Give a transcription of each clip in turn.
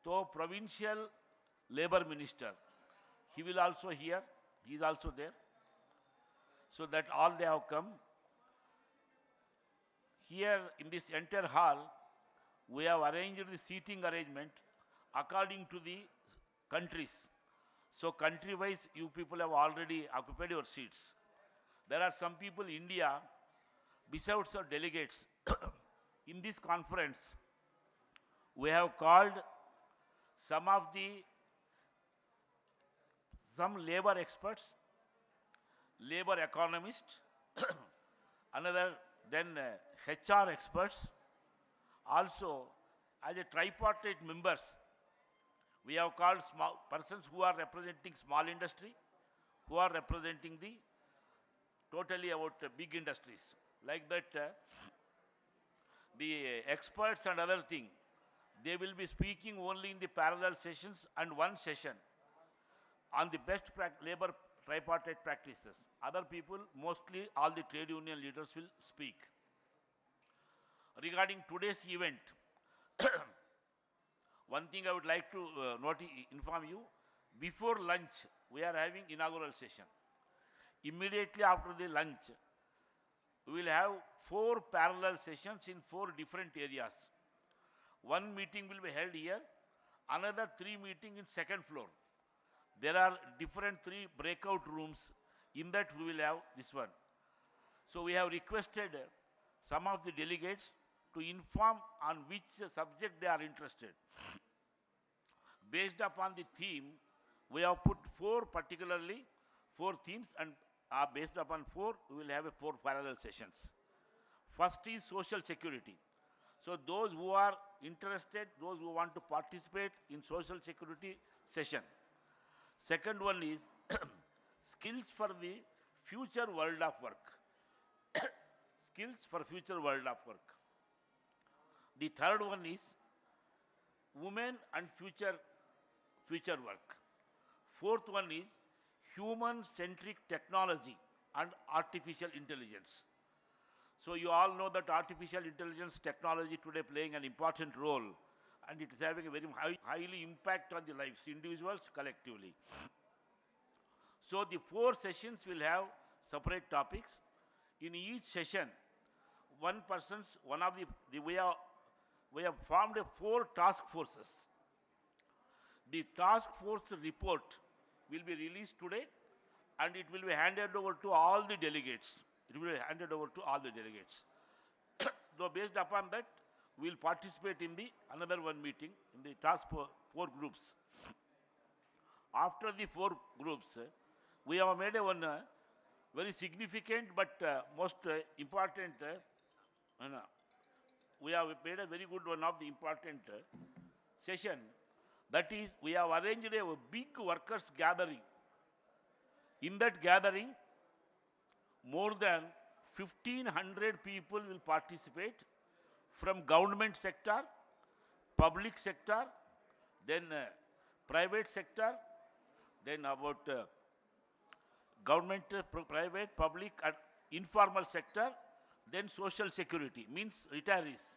So provincial labor minister, he will also here, he is also there. So that all they have come. Here in this entire hall, we have arranged the seating arrangement according to the countries. So country-wise, you people have already occupied your seats. There are some people in India, besides our delegates, in this conference, we have called some labor experts, labor economists, another then HR experts. Also, as a tripartite members, we have called small persons who are representing small industry, who are representing the totally about big industries. Like that, the experts and other thing, they will be speaking only in the parallel sessions and one session on the best labor tripartite practices. Other people, mostly all the trade union leaders will speak. Regarding today's event, one thing I would like to inform you, before lunch, we are having inaugural session. Immediately after the lunch, we will have 4 parallel sessions in 4 different areas. One meeting will be held here, another 3 meetings in second floor. There are different 3 breakout rooms. In that we will have this one. So we have requested some of the delegates to inform on which subject they are interested. Based upon the theme, we have put 4 themes, and based upon 4, we will have 4 parallel sessions. First is social security. So those who are interested, those who want to participate in social security session. Second one is skills for the future world of work. Skills for future world of work. The third one is women and future work. Fourth one is human-centric technology and artificial intelligence. So you all know that artificial intelligence technology today playing an important role, and it is having a very highly impact on the lives, individuals, collectively. So the 4 sessions will have separate topics. In each session, we have formed 4 task forces. The task force report will be released today, and it will be handed over to all the delegates. So based upon that, we will participate in the another one meeting in the task 4 groups. After the 4 groups, we have made one very significant but most important. We have made a very good one of the important session. That is, we have arranged a big workers gathering. In that gathering, more than 1,500 people will participate from government sector, public sector, then private sector, then about government, private, public and informal sector, then social security, means retirees.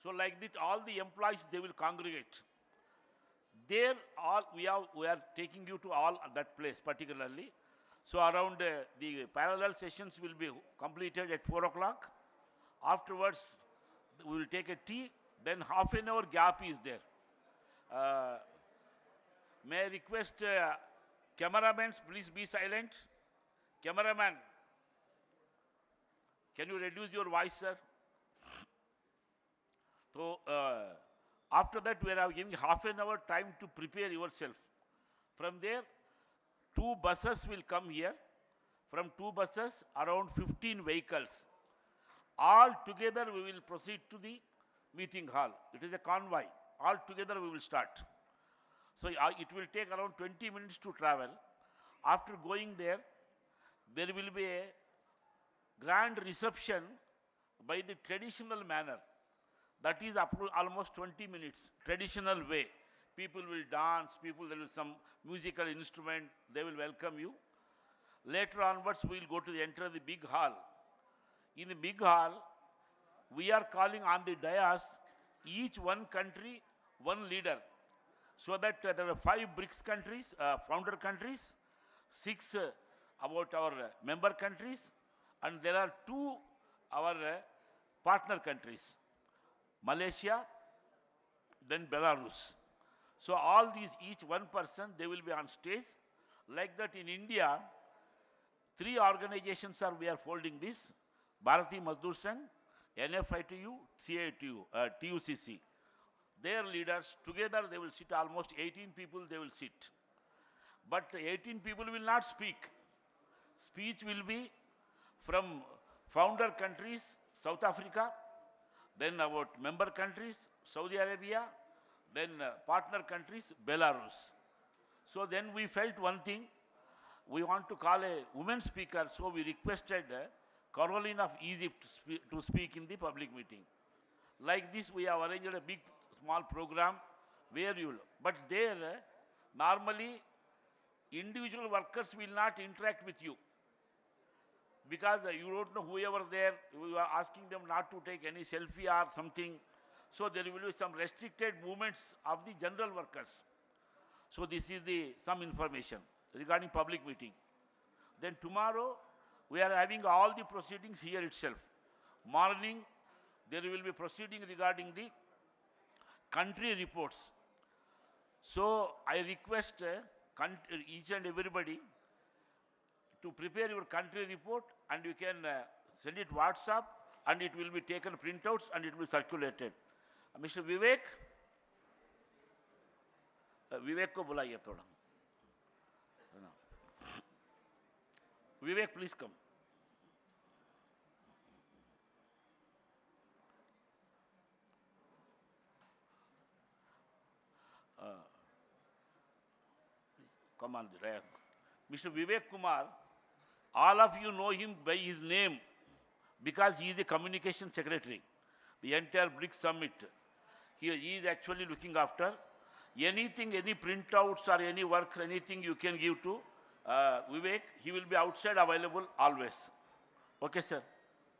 So like that, all the employees, they will congregate. There we are taking you to all that place particularly. So around the parallel sessions will be completed at 4 o'clock. Afterwards, we will take a tea, then half an hour gap is there. May I request cameramen, please be silent. Cameraman, can you reduce your voice, sir? So after that, we are giving half an hour time to prepare yourself. From there, 2 buses will come here. From 2 buses, around 15 vehicles. All together, we will proceed to the meeting hall. It is a convoy. All together, we will start. So it will take around 20 minutes to travel. After going there, there will be a grand reception by the traditional manner. That is up to almost 20 minutes, traditional way. People will dance, there will some musical instrument, they will welcome you. Later onwards, we will go to enter the big hall. In the big hall, we are calling on the dais, each one country, one leader. So that there are 5 BRICS countries, founder countries, 6 about our member countries, and there are 2 our partner countries, Malaysia, then Belarus. So all these, each one person, they will be on stage. Like that in India, 3 organizations we are holding this: Bharati Mazdoor Sangh, NFITU, CITU, TUCC. Their leaders together, they will sit, almost 18 people they will sit. But 18 people will not speak. Speech will be from founder countries, South Africa, then about member countries, Saudi Arabia, then partner countries, Belarus. So then we felt one thing, we want to call a woman speaker, so we requested Caroline of Egypt to speak in the public meeting. Like this, we have arranged a big, small program where you will, but there, normally, individual workers will not interact with you, because you don't know whoever there, you are asking them not to take any selfie or something. So there will be some restricted movements of the general workers. So this is some information regarding public meeting. Then tomorrow, we are having all the proceedings here itself. Morning, there will be proceeding regarding the country reports. So I request each and everybody to prepare your country report, and you can send it WhatsApp, and it will be taken printouts and it will be circulated. Mr. Vivek, Vivek को बुलाइए थोड़ा. Vivek, please come. Come on, Mr. Vivek Kumar, all of you know him by his name because he is the communication secretary. The entire BRICS summit, he is actually looking after anything, any printouts or any work, anything you can give to Vivek. He will be outside available always. Okay, sir,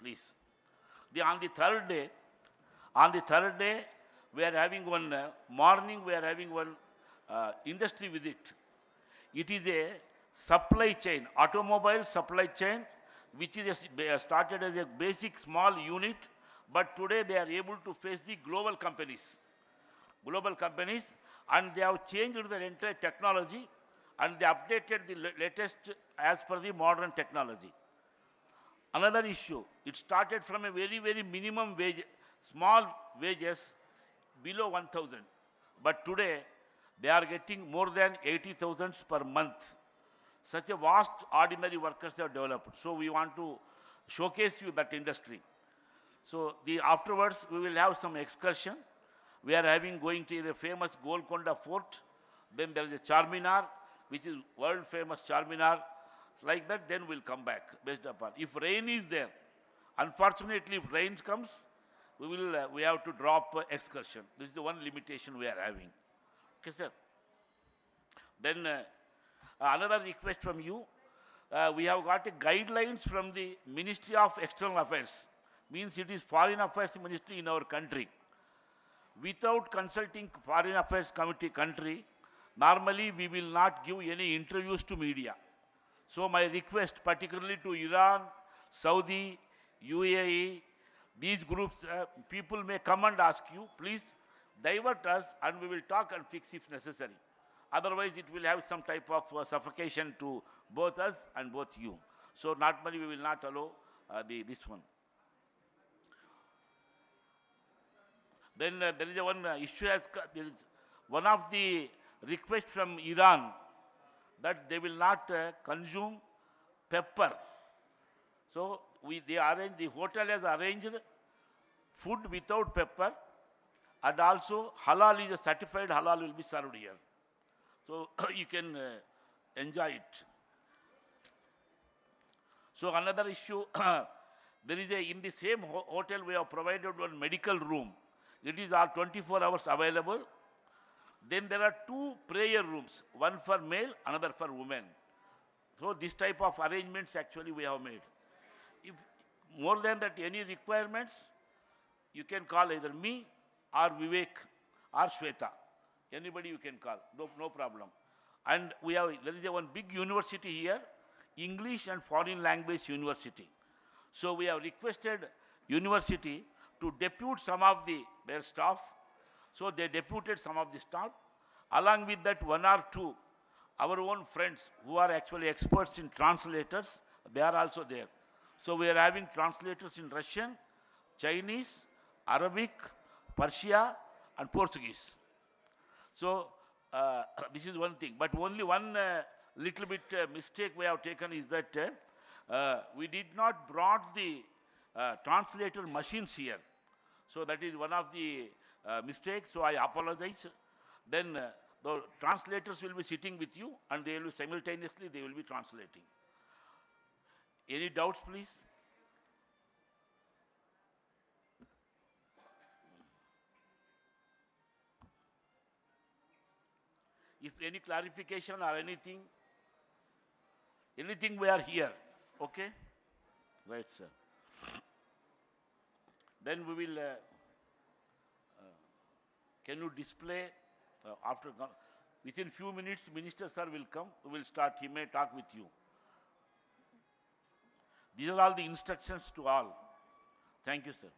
please. On the third day, we are having one morning. We are having one industry visit. It is a supply chain, automobile supply chain, which is started as a basic small unit, but today they are able to face the global companies, and they have changed the entire technology, and they updated the latest as per the modern technology. Another issue, it started from a very, very minimum wage, small wages below 1,000, but today they are getting more than 80,000 per month. Such a vast ordinary workers they have developed. So we want to showcase you that industry. So afterwards we will have some excursion. We are going to the famous Golconda Fort. Then there is a Charminar, which is world famous Charminar. Like that, then we'll come back based upon. If rain is there, unfortunately, if rain comes, we have to drop excursion. This is the one limitation we are having. Okay, sir. Then another request from you. We have got guidelines from the Ministry of External Affairs. Means it is Foreign Affairs Ministry in our country. Without consulting Foreign Affairs Committee country, normally we will not give any interviews to media. So my request, particularly to Iran, Saudi, UAE, these groups, people may come and ask you, please divert us and we will talk and fix if necessary. Otherwise, it will have some type of suffocation to both us and both you. So normally we will not allow this one. Then there is one issue, there is one of the requests from Iran that they will not consume pepper. So the hotel has arranged food without pepper, and also halal is a certified halal will be served here. So you can enjoy it. So another issue, there is in the same hotel we have provided one medical room. It is all 24 hours available. Then there are 2 prayer rooms, one for male, another for women. So this type of arrangements actually we have made. If more than that any requirements, you can call either me or Vivek or Shweta. Anybody you can call, no problem. And there is one big university here, English and Foreign Language University. So we have requested university to depute some of their staff. So they deputed some of the staff. Along with that, one or two, our own friends who are actually experts in translators, they are also there. So we are having translators in Russian, Chinese, Arabic, Persia, and Portuguese. So this is one thing. But only one little bit mistake we have taken is that we did not brought the translator machines here. So that is one of the mistakes. So I apologize. Then the translators will be sitting with you, and they will be simultaneously they will be translating. Any doubts, please? If any clarification or anything, we are here. Okay? Right, sir. Then we will, can you display within few minutes, Minister sir will come, we will start, he may talk with you. These are all the instructions to all. Thank you, sir.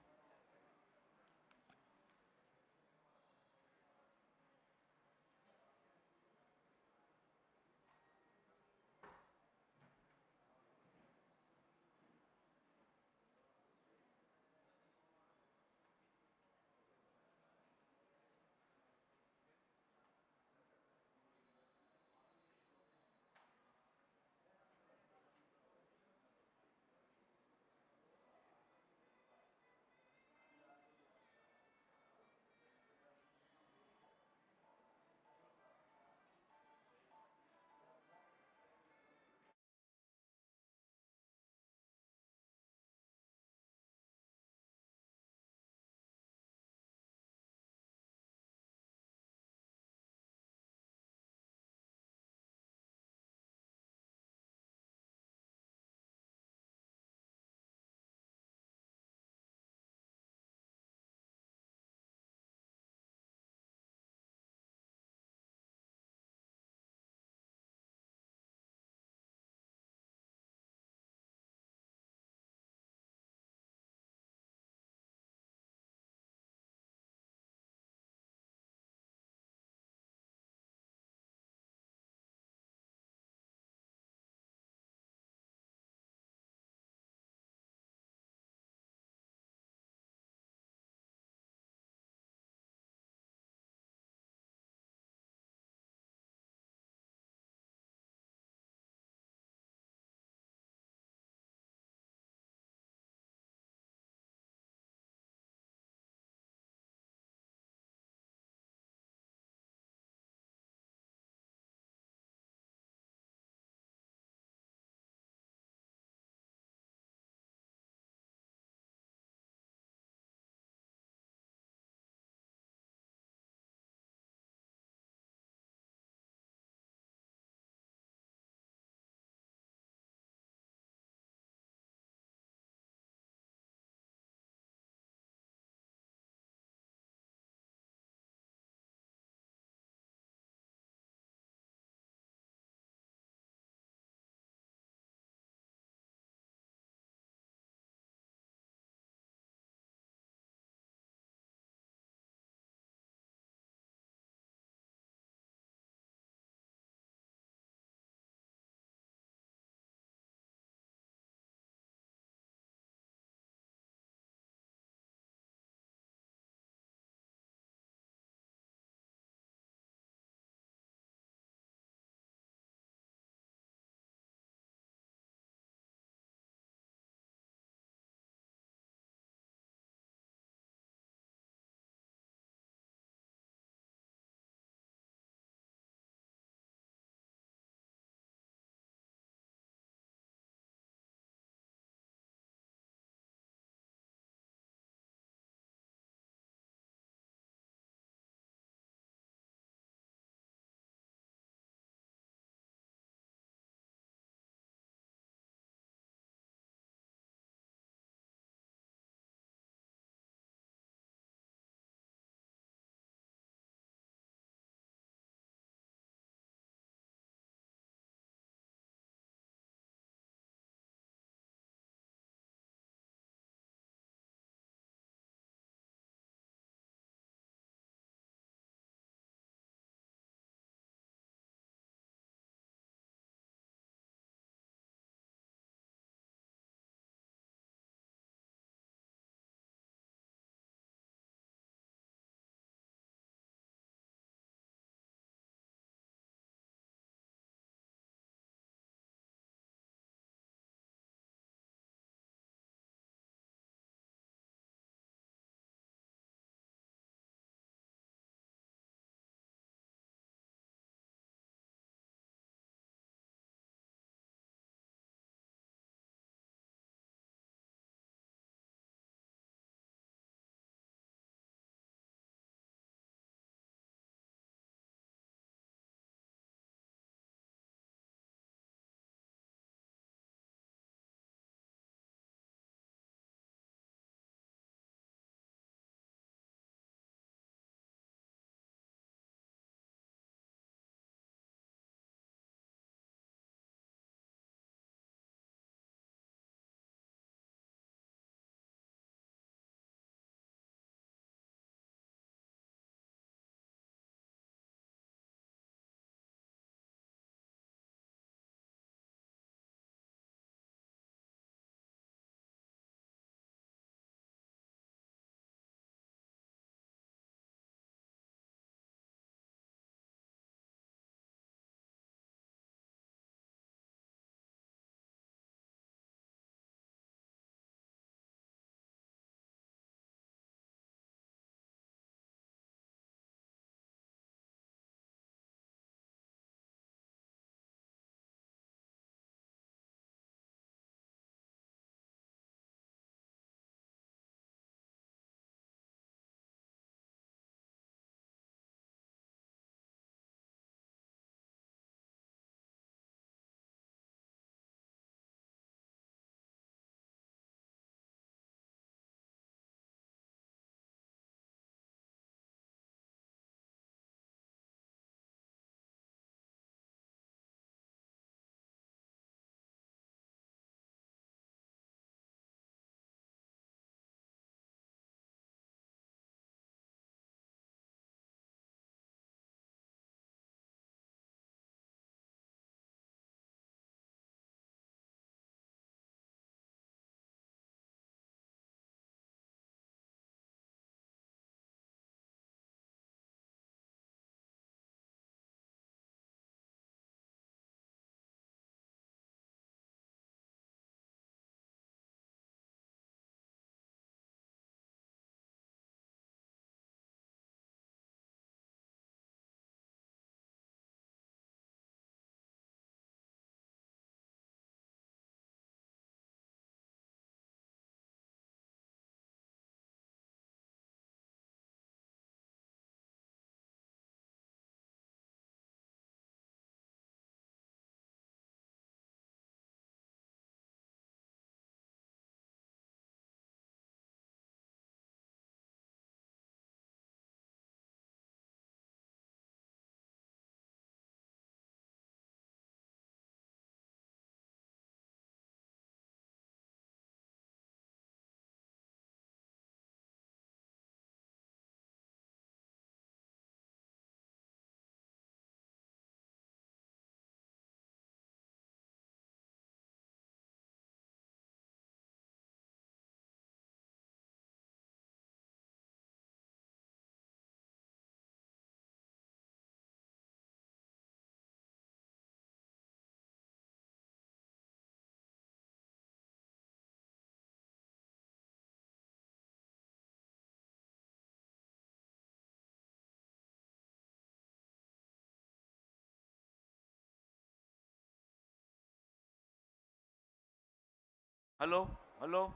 Hello, hello.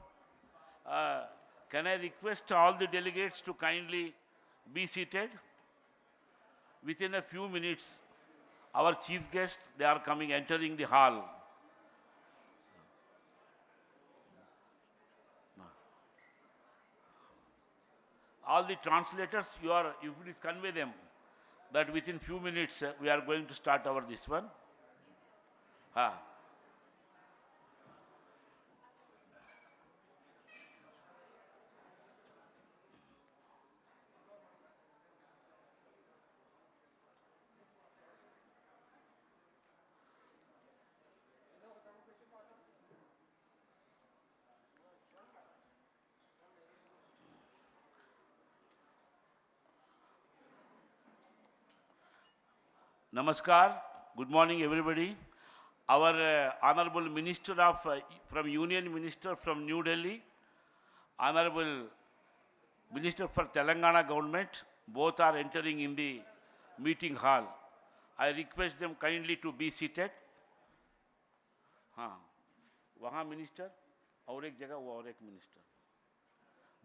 Uh, can I request all the delegates to kindly be seated? Within a few minutes, our chief guests, they are coming, entering the hall. All the translators, you please convey them that within few minutes we are going to start our this one. Ah. Namaskar. Good morning, everybody. Our Honorable Minister from Union Minister from New Delhi, Honorable Minister for Telangana Government, both are entering in the meeting hall. I request them kindly to be seated. हाँ, वहाँ minister और एक जगह वो और एक minister.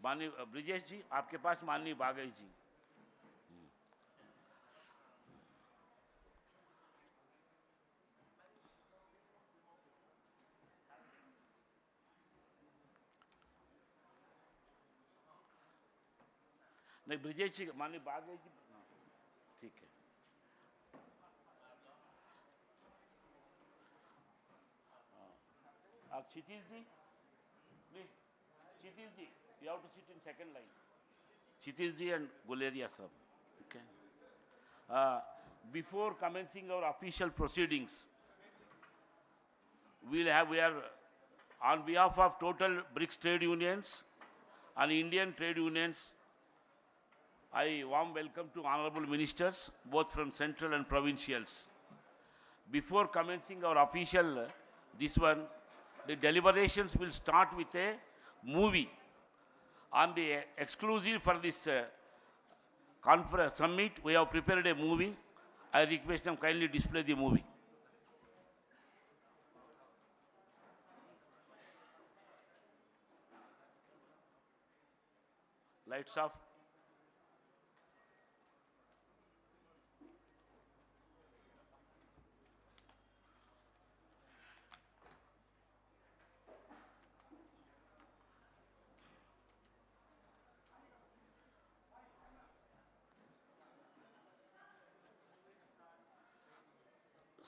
माननीय ब्रिजेश जी, आपके पास माननीय बागई जी. नहीं, ब्रिजेश जी, माननीय बागई जी. ठीक है. Kshitiz ji, please. Kshitiz ji, you have to sit in second line. Kshitiz ji and Guleria sir. Okay. Before commencing our official proceedings, we are on behalf of total BRICS trade unions and Indian trade unions. I warm welcome to honorable ministers, both from central and provincials. Before commencing our official this one, the deliberations will start with a movie on the exclusive for this conference summit. We have prepared a movie. I request them kindly display the movie. Lights off.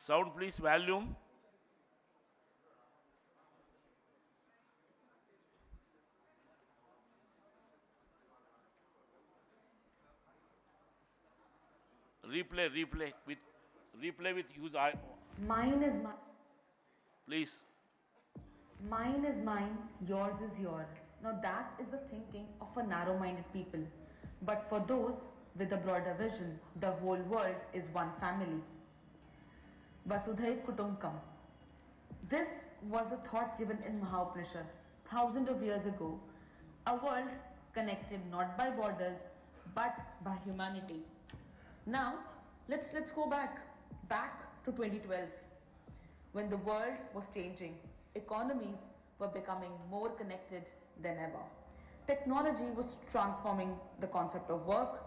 Sound please, volume. Replay with use I. Mine is mine. Please. Mine is mine, yours is yours. Now that is the thinking of a narrow-minded people. But for those with a broader vision, the whole world is one family. Vasudhaiv Kutumbakam. This was a thought given in Mahaupnishad thousands of years ago. A world connected not by borders but by humanity. Now, let's go back to 2012 when the world was changing. Economies were becoming more connected than ever. Technology was transforming the concept of work.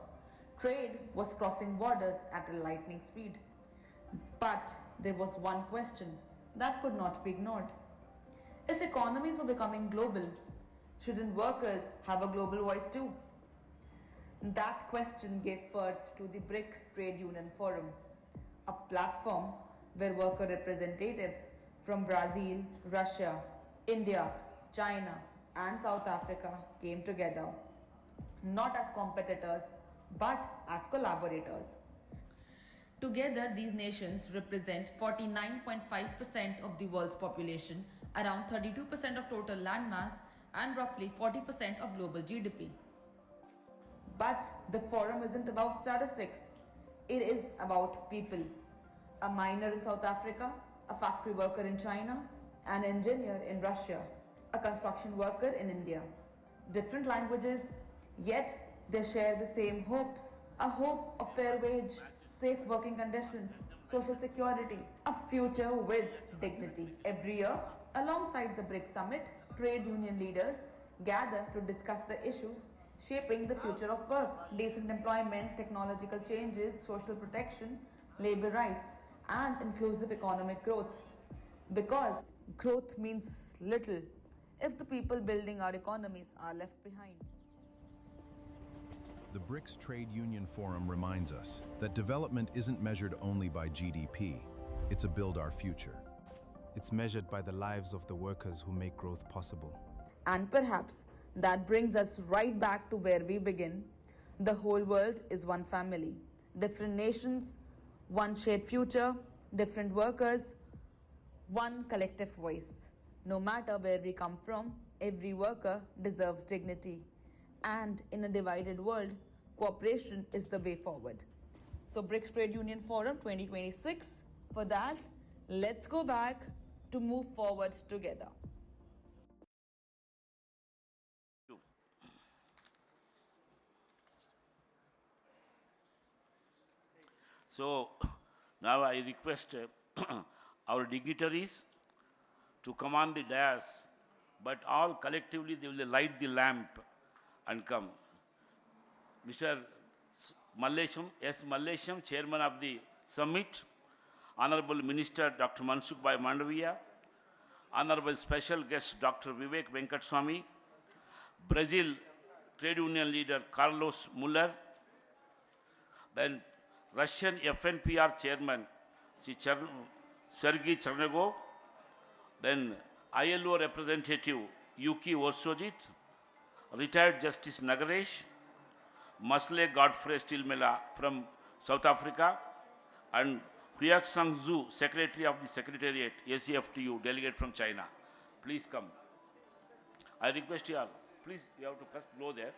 Trade was crossing borders at a lightning speed. But there was one question that could not be ignored. If economies were becoming global, shouldn't workers have a global voice too? That question gave birth to the BRICS Trade Union Forum, a platform where worker representatives from Brazil, Russia, India, China, and South Africa came together, not as competitors but as collaborators. Together, these nations represent 49.5% of the world's population, around 32% of total landmass, and roughly 40% of global GDP. But the forum isn't about statistics. It is about people. A miner in South Africa, a factory worker in China, an engineer in Russia, a construction worker in India. Different languages, yet they share the same hopes. A hope of fair wage, safe working conditions, social security, a future with dignity. Every year, alongside the BRICS summit, trade union leaders gather to discuss the issues shaping the future of work, decent employment, technological changes, social protection, labor rights, and inclusive economic growth. Because growth means little if the people building our economies are left behind. The BRICS Trade Union Forum reminds us that development isn't measured only by GDP, it's a build our future. It's measured by the lives of the workers who make growth possible. And perhaps that brings us right back to where we begin. The whole world is one family. Different nations, one shared future, different workers, one collective voice. No matter where we come from, every worker deserves dignity. And in a divided world, cooperation is the way forward. So BRICS Trade Union Forum 2026, for that, let's go back to move forward together. So now I request our dignitaries to come on the dais, but all collectively they will light the lamp and come. Mr. Mallesham, S. Mallesham, Chairman of the Summit, Honorable Minister Dr. Mansukh Mandaviya, Honorable Special Guest Dr. Vivek Venkateswamy, Brazil Trade Union Leader Carlos Muller, then Russian FNPR Chairman Sergei Chernegov, then ILO Representative Yuki Orsojit, retired Justice Nagaresh, Masle Godfrey Stilmela from South Africa, and Huyak Sang Zhu, Secretary of the Secretariat, ACFTU, delegate from China. Please come. I request you all, please, you have to first blow there.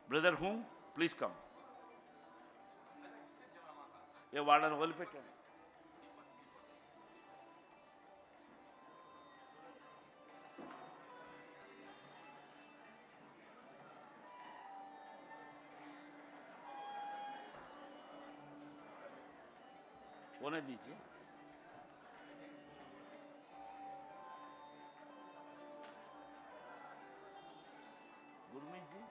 Brother whom? Please come. Yeah, వాడని వదిలిపెట్టాను. होने दीजिए. गुरमीत जी.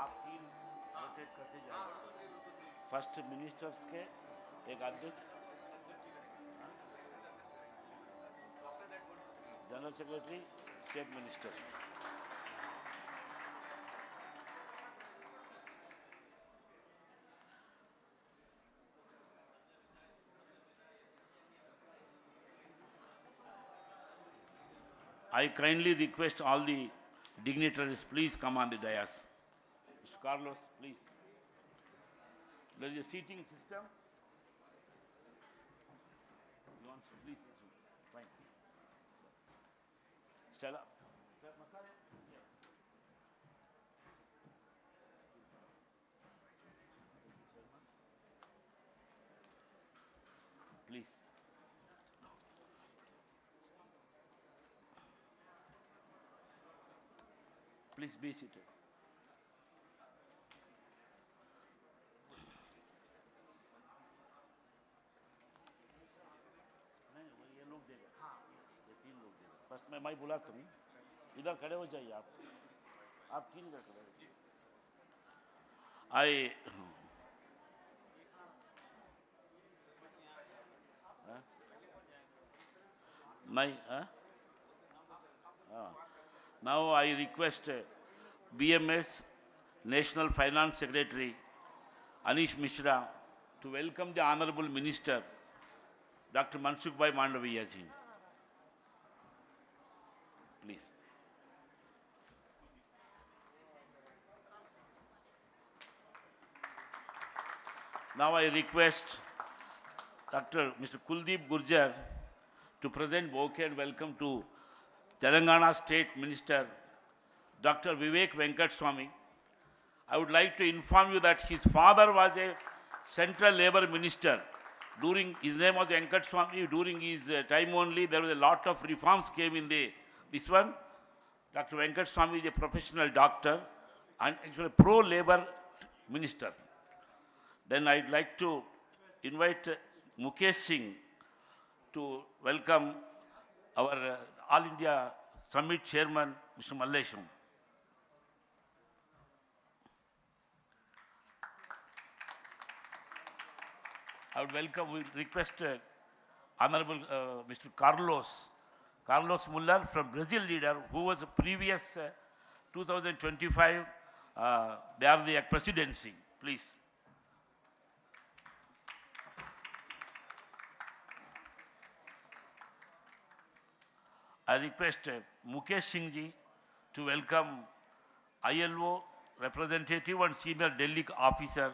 आप तीन rotate करते जाइए. First ministers के एक अध्यक्ष, general secretary, state minister. I kindly request all the dignitaries, please come on the dais. Mr. Carlos, please. There is a seating system. You want to please? Fine. Stella. Sir, masala? Yes. Please. Please be seated. ये लोग देगा, ये तीन लोग देगा. First मैं बुलाता हूँ. इधर खड़े हो जाइए आप तीन इधर खड़े हो जाइए. Now I request BMS National Finance Secretary Anish Mishra to welcome the Honorable Minister Dr. Mansukh Mandaviya ji. Please. Now I request Mr. Kuldeep Gurjar to present bouquet and welcome to Telangana State Minister Dr. Vivek Venkateswamy. I would like to inform you that his father was a Central Labour Minister during his name was Venkat Swami. During his time only, there was a lot of reforms came in this one. Dr. Venkat Swami is a professional doctor and actually pro-labor minister. Then I'd like to invite Mukesh Singh to welcome our All India Summit Chairman, Mr. Mallesham. I would welcome, we request Honorable Mr. Carlos Muller from Brazil leader, who was a previous 2025, they are the presidency, please. I request Mukesh Singh ji to welcome ILO representative and senior delegate officer,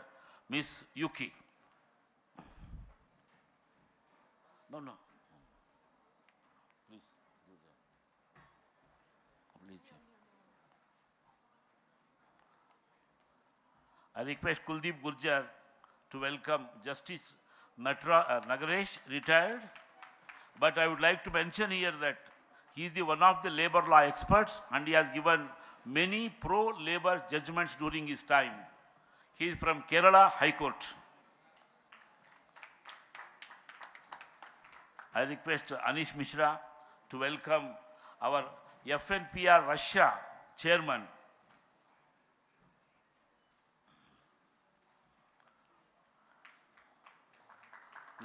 Ms. Yuki. No. Please do that. Please. I request Kuldeep Gurjar to welcome Justice Nagaresh, retired. But I would like to mention here that he is one of the labor law experts and he has given many pro-labor judgments during his time. He is from Kerala High Court. I request Anish Mishra to welcome our FNPR Russia chairman.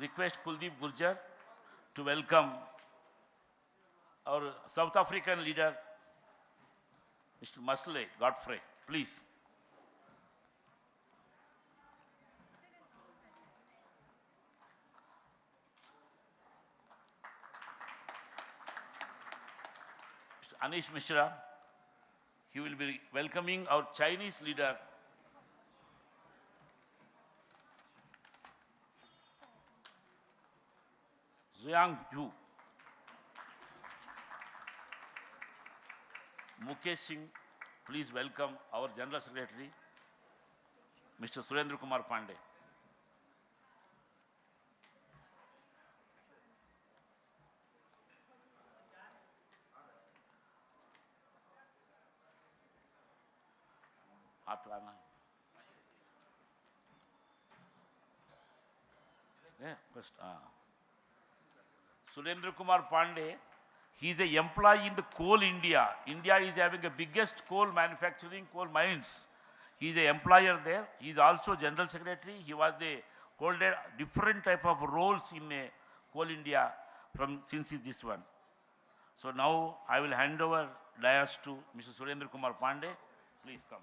Request Kuldeep Gurjar to welcome our South African leader, Mr. Masley Godfrey, please. Mr. Anish Mishra, he will be welcoming our Chinese leader, Zhang Yu. Mukesh Singh, please welcome our General Secretary, Mr. Surendra Kumar Pandey. आप आना है? Yeah, first. Surendra Kumar Pandey. He is an employee in the Coal India. India is having the biggest coal manufacturing, coal mines. He is an employer there. He is also General Secretary. He was holding different type of roles in Coal India since this one. So now I will hand over dais to Mr. Surendra Kumar Pandey. Please come.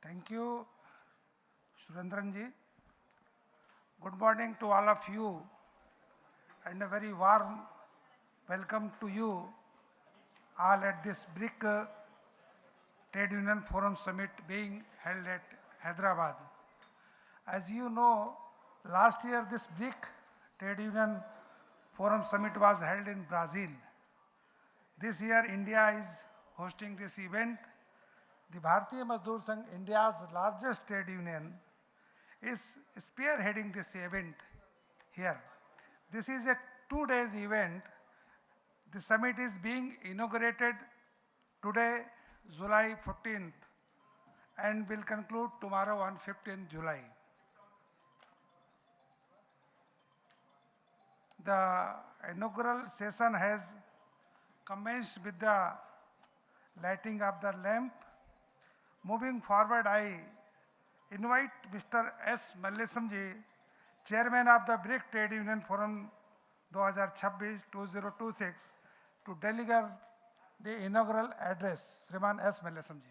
Thank you, Surendran ji. Good morning to all of you and a very warm welcome to you all at this BRICS Trade Union Forum Summit being held at Hyderabad. As you know, last year this BRICS Trade Union Forum Summit was held in Brazil. This year India is hosting this event. The Bharatiya Mazdoor Sangh, India's largest trade union, is spearheading this event here. This is a 2 days event. The summit is being inaugurated today, July 14th, and will conclude tomorrow on 15th July. The inaugural session has commenced with the lighting of the lamp. Moving forward, I invite Mr. S. Mallesham ji, Chairman of the BRICS Trade Union Forum 2026-2026, to deliver the inaugural address. Shriman S. Mallesham ji.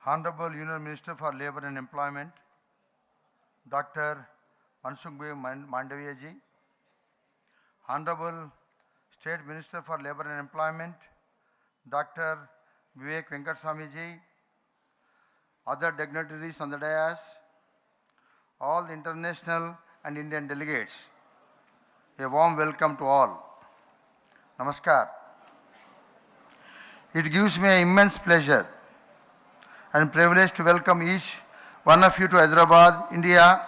Honorable Union Minister for Labour and Employment, Dr. Mansukh Mandavia ji, Honorable State Minister for Labour and Employment, Dr. Vivek Venkateswamy ji, other dignitaries on the dais, all the international and Indian delegates, a warm welcome to all. Namaskar. It gives me immense pleasure and privilege to welcome each one of you to Hyderabad, India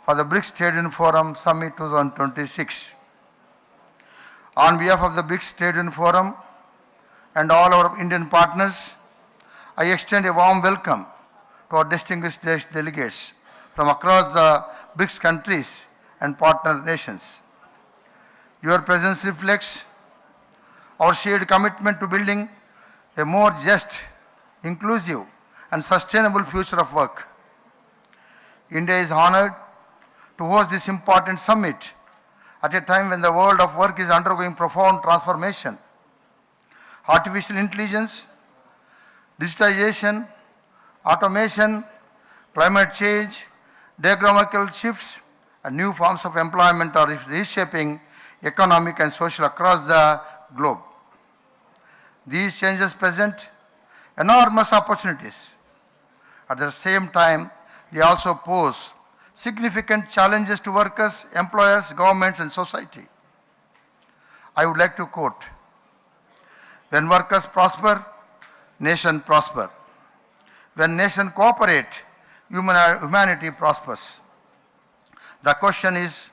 for the BRICS Trade Union Forum Summit 2026. On behalf of the BRICS Trade Union Forum and all our Indian partners, I extend a warm welcome to our distinguished delegates from across the BRICS countries and partner nations. Your presence reflects our shared commitment to building a more just, inclusive, and sustainable future of work. India is honored to host this important summit at a time when the world of work is undergoing profound transformation. Artificial intelligence, digitization, automation, climate change, demographical shifts, and new forms of employment are reshaping economic and social across the globe. These changes present enormous opportunities. At the same time, they also pose significant challenges to workers, employers, governments, and society. I would like to quote, "When workers prosper, nation prosper. When nation cooperate, humanity prospers." The question is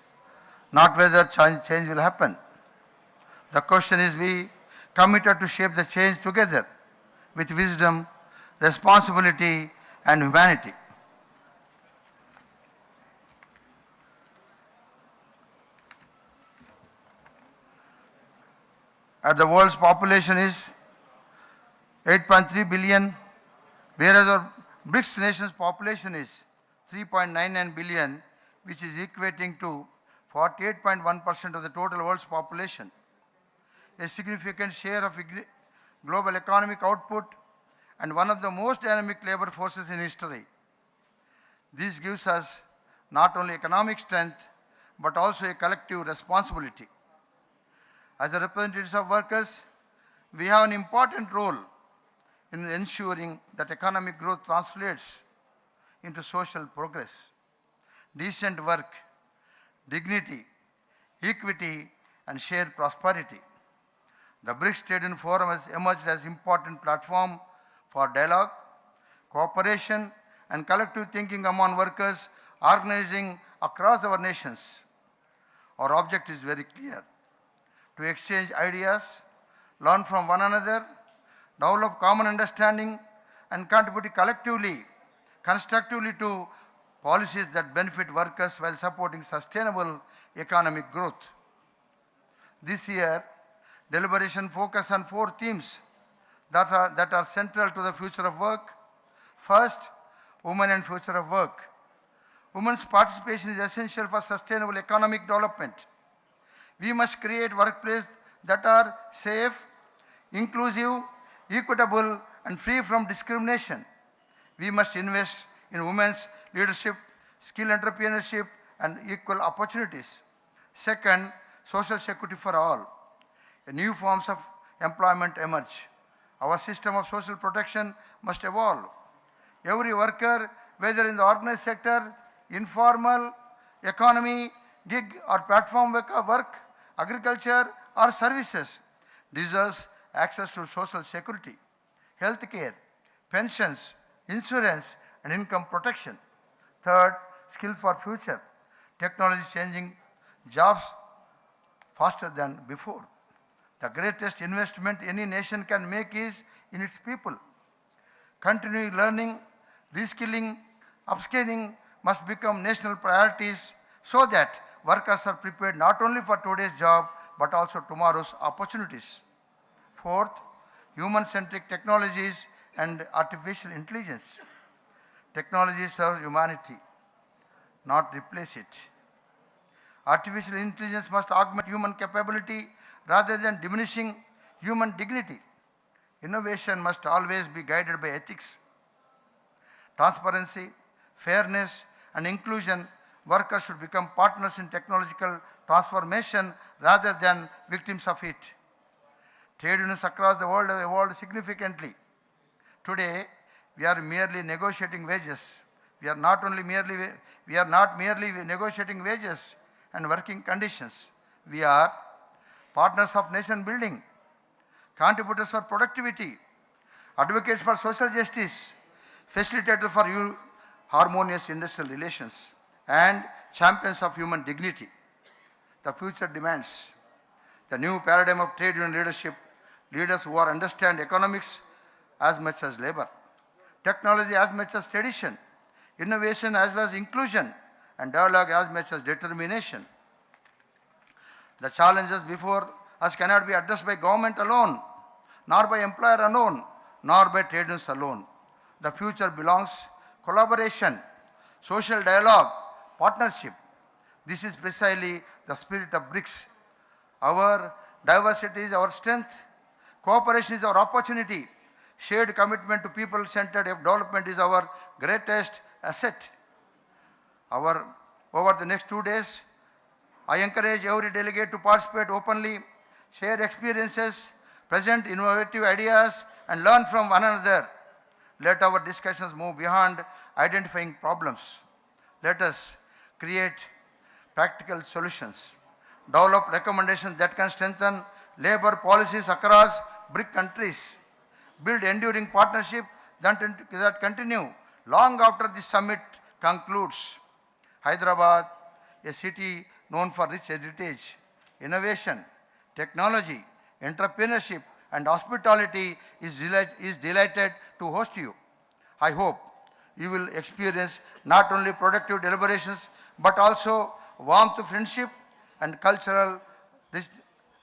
not whether change will happen. The question is, we committed to shape the change together with wisdom, responsibility, and humanity. As the world's population is 8.3 billion, whereas our BRICS nations' population is 3.99 billion, which is equating to 48.1% of the total world's population. A significant share of global economic output and one of the most dynamic labor forces in history. This gives us not only economic strength, but also a collective responsibility. As the representatives of workers, we have an important role in ensuring that economic growth translates into social progress, decent work, dignity, equity, and shared prosperity. The BRICS Trade Union Forum has emerged as an important platform for dialogue, cooperation, and collective thinking among workers organizing across our nations. Our object is very clear: to exchange ideas, learn from one another, develop common understanding, and contribute collectively, constructively to policies that benefit workers while supporting sustainable economic growth. This year, deliberation focus on 4 themes that are central to the future of work. First, women and future of work. Women's participation is essential for sustainable economic development. We must create workplaces that are safe, inclusive, equitable, and free from discrimination. We must invest in women's leadership, skill entrepreneurship, and equal opportunities. Second, social security for all. New forms of employment emerge. Our system of social protection must evolve. Every worker, whether in the organized sector, informal economy, gig or platform work, agriculture or services, deserves access to social security, health care, pensions, insurance, and income protection. Third, skill for future. Technology is changing jobs faster than before. The greatest investment any nation can make is in its people. Continuing learning, reskilling, upskilling must become national priorities so that workers are prepared not only for today's job but also tomorrow's opportunities. Fourth, human-centric technologies and artificial intelligence. Technology serves humanity, not replace it. Artificial intelligence must augment human capability rather than diminishing human dignity. Innovation must always be guided by ethics, transparency, fairness, and inclusion. Workers should become partners in technological transformation rather than victims of it. Trade unions across the world have evolved significantly. Today, we are merely negotiating wages. We are not merely negotiating wages and working conditions. We are partners of nation building, contributors for productivity, advocates for social justice, facilitators for harmonious industrial relations, and champions of human dignity. The future demands the new paradigm of trade union leadership, leaders who understand economics as much as labor, technology as much as tradition, innovation as well as inclusion, and dialogue as much as determination. The challenges before us cannot be addressed by government alone, nor by employer alone, nor by trade unions alone. The future belongs collaboration, social dialogue, partnership. This is precisely the spirit of BRICS. Our diversity is our strength, cooperation is our opportunity, shared commitment to people-centered development is our greatest asset. Over the next 2 days, I encourage every delegate to participate openly, share experiences, present innovative ideas, and learn from one another. Let our discussions move beyond identifying problems. Let us create practical solutions, develop recommendations that can strengthen labor policies across BRIC countries, build enduring partnerships that continue long after the summit concludes. Hyderabad, a city known for rich heritage, innovation, technology, entrepreneurship, and hospitality, is delighted to host you. I hope you will experience not only productive deliberations, but also warmth of friendship and cultural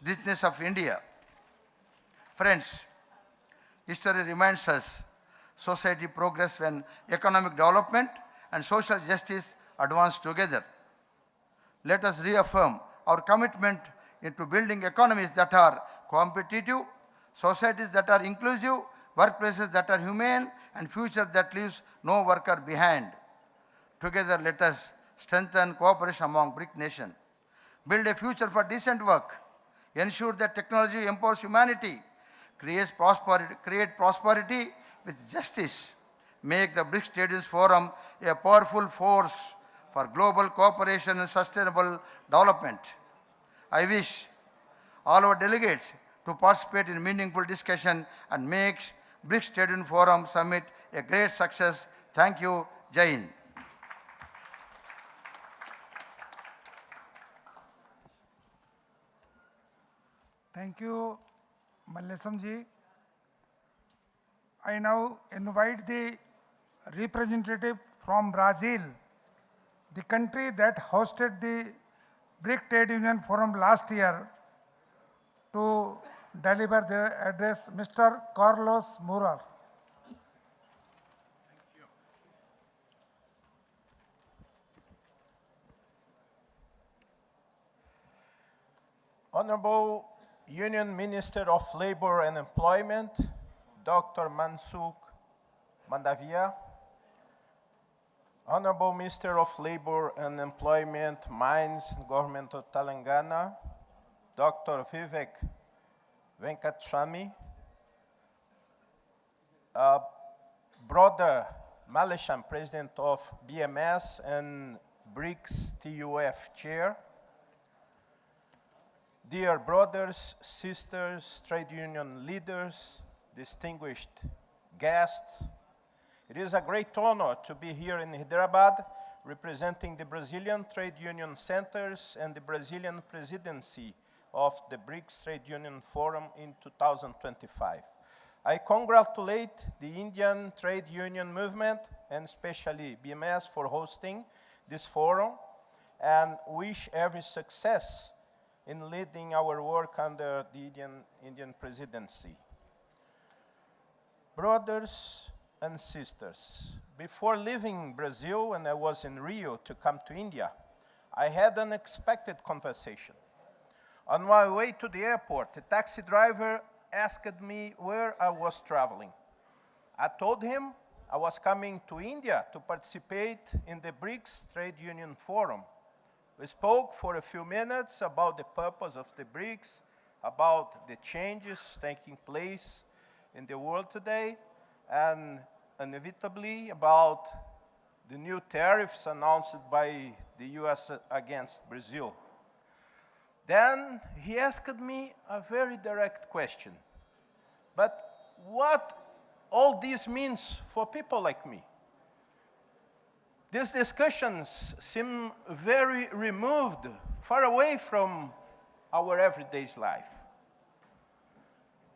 richness of India. Friends, history reminds us society progress when economic development and social justice advance together. Let us reaffirm our commitment into building economies that are competitive, societies that are inclusive, workplaces that are humane, and future that leaves no worker behind. Together, let us strengthen cooperation among BRIC nations, build a future for decent work, ensure that technology empowers humanity, create prosperity with justice, make the BRICS Trade Forum a powerful force for global cooperation and sustainable development. I wish all our delegates to participate in meaningful discussion and make BRICS Trade Forum Summit a great success. Thank you. Jai Hind. Thank you, Mallesam ji. I now invite the representative from Brazil, the country that hosted the BRIC Trade Union Forum last year, to deliver their address, Mr. Carlos Murar. Honorable Union Minister of Labor and Employment, Dr. Mansukh Mandavia, Honorable Minister of Labor and Employment, Mines, Government of Telangana, Dr. Vivek Venkateswamy, Brother Malesham, President of BMS and BRICS TUF Chair, dear brothers, sisters, trade union leaders, distinguished guests, it is a great honor to be here in Hyderabad representing the Brazilian Trade Union Centers and the Brazilian presidency of the BRICS Trade Union Forum in 2025. I congratulate the Indian trade union movement and especially BMS for hosting this forum and wish every success in leading our work under the Indian presidency. Brothers and sisters, before leaving Brazil when I was in Rio to come to India, I had an unexpected conversation. On my way to the airport, a taxi driver asked me where I was traveling. I told him I was coming to India to participate in the BRICS Trade Union Forum. We spoke for a few minutes about the purpose of the BRICS, about the changes taking place in the world today, and inevitably about the new tariffs announced by the US against Brazil. Then he asked me a very direct question. But what all this means for people like me? These discussions seem very removed, far away from our everyday life.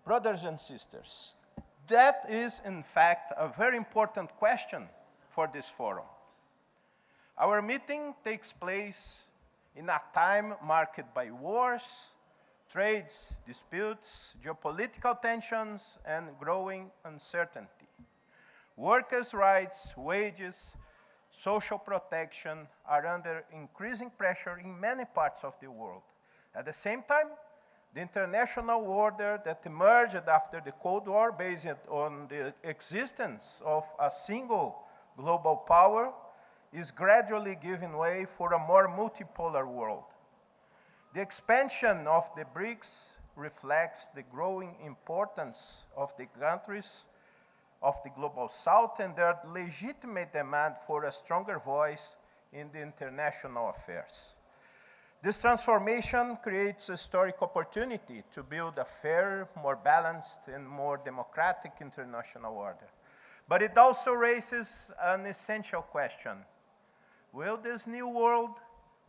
Brothers and sisters, that is in fact a very important question for this forum. Our meeting takes place in a time marked by wars, trades, disputes, geopolitical tensions, and growing uncertainty. Workers' rights, wages, social protection are under increasing pressure in many parts of the world. At the same time, the international order that emerged after the Cold War, based on the existence of a single global power, is gradually giving way for a more multipolar world. The expansion of the BRICS reflects the growing importance of the countries of the Global South and their legitimate demand for a stronger voice in the international affairs. This transformation creates a historic opportunity to build a fairer, more balanced, and more democratic international order. But it also raises an essential question. Will this new world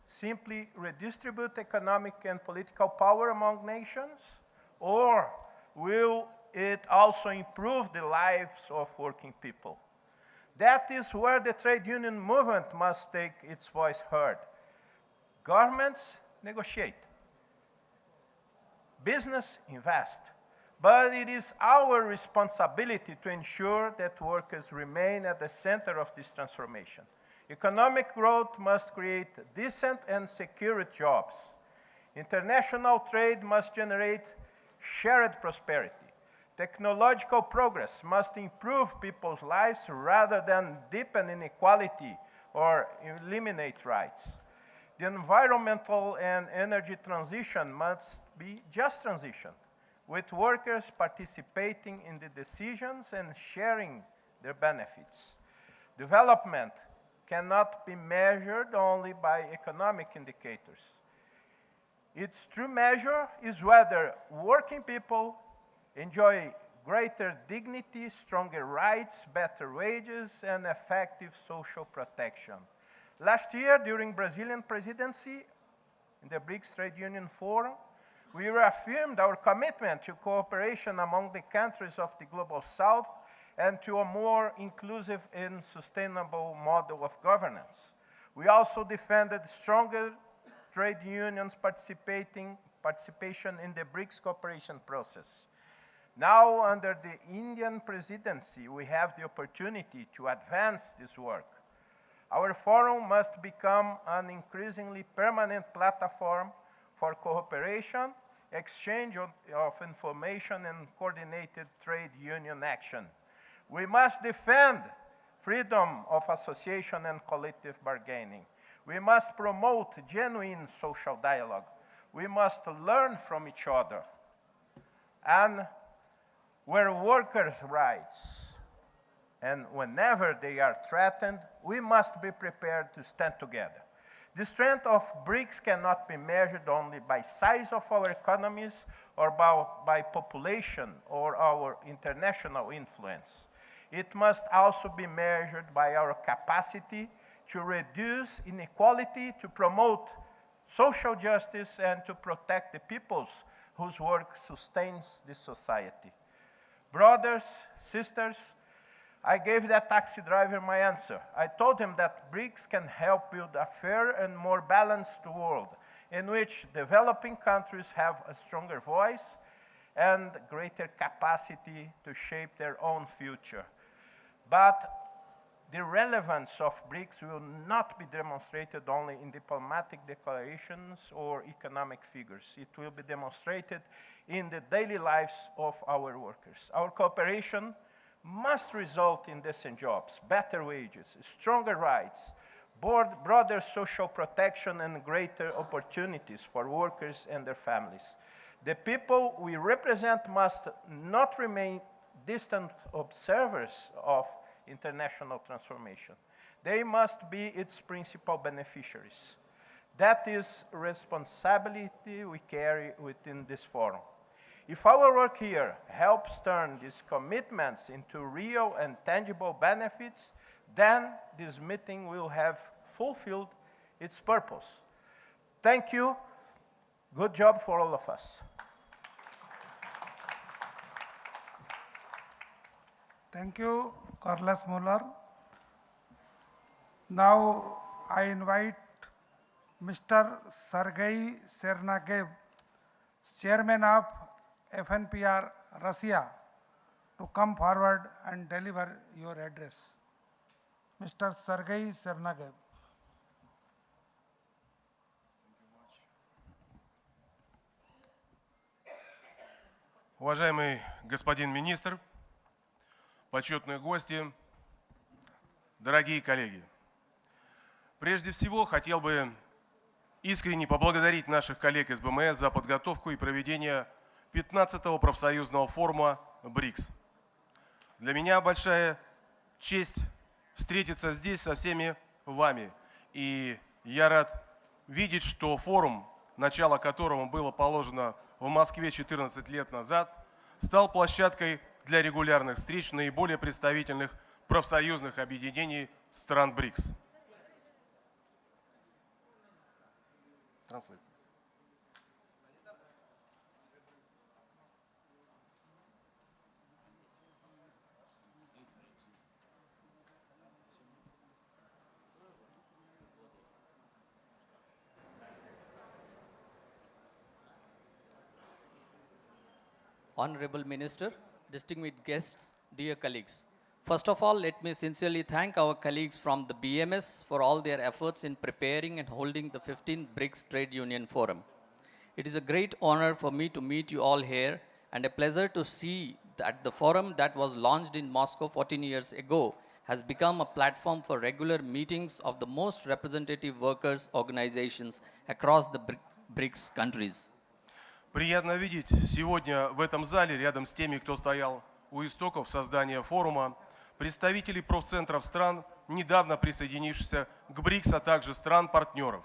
simply redistribute economic and political power among nations? Or will it also improve the lives of working people? That is where the trade union movement must take its voice heard. Governments negotiate. Business invest. But it is our responsibility to ensure that workers remain at the center of this transformation. Economic growth must create decent and secure jobs. International trade must generate shared prosperity. Technological progress must improve people's lives rather than deepen inequality or eliminate rights. The environmental and energy transition must be just transition, with workers participating in the decisions and sharing their benefits. Development cannot be measured only by economic indicators. Its true measure is whether working people enjoy greater dignity, stronger rights, better wages, and effective social protection. Last year, during Brazilian presidency in the BRICS Trade Union Forum, we reaffirmed our commitment to cooperation among the countries of the Global South and to a more inclusive and sustainable model of governance. We also defended stronger trade unions participation in the BRICS cooperation process. Now, under the Indian presidency, we have the opportunity to advance this work. Our forum must become an increasingly permanent platform for cooperation, exchange of information, and coordinated trade union action. We must defend freedom of association and collective bargaining. We must promote genuine social dialogue. We must learn from each other. And where workers' rights and whenever they are threatened, we must be prepared to stand together. The strength of BRICS cannot be measured only by size of our economies or by population or our international influence. It must also be measured by our capacity to reduce inequality, to promote social justice, and to protect the peoples whose work sustains this society. Brothers, sisters, I gave that taxi driver my answer. I told him that BRICS can help build a fair and more balanced world in which developing countries have a stronger voice and greater capacity to shape their own future. But the relevance of BRICS will not be demonstrated only in diplomatic declarations or economic figures. It will be demonstrated in the daily lives of our workers. Our cooperation must result in decent jobs, better wages, stronger rights, broader social protection, and greater opportunities for workers and their families. The people we represent must not remain distant observers of international transformation. They must be its principal beneficiaries. That is responsibility we carry within this forum. If our work here helps turn these commitments into real and tangible benefits, then this meeting will have fulfilled its purpose. Thank you. Good job for all of us. Thank you, Carlos Muller. Now I invite Mr. Sergei Sernagev, Chairman of FNPR Russia, to come forward and deliver your address. Mr. Sergei Sernagev. Уважаемый господин министр, почетные гости, дорогие коллеги, прежде всего хотел бы искренне поблагодарить наших коллег из БМС за подготовку и проведение 15-го профсоюзного форума БРИКС. Для меня большая честь встретиться здесь со всеми вами, и я рад видеть, что форум, начало которого было положено в Москве 14 лет назад, стал площадкой для регулярных встреч наиболее представительных профсоюзных объединений стран БРИКС. Honorable Minister, distinguished guests, dear colleagues. First of all, let me sincerely thank our colleagues from the BMS for all their efforts in preparing and holding the 15th BRICS Trade Union Forum. It is a great honor for me to meet you all here and a pleasure to see that the forum that was launched in Moscow 14 years ago has become a platform for regular meetings of the most representative workers' organizations across the BRICS countries. Приятно видеть сегодня в этом зале, рядом с теми, кто стоял у истоков создания форума, представителей профцентров стран, недавно присоединившихся к БРИКС, а также стран-партнеров.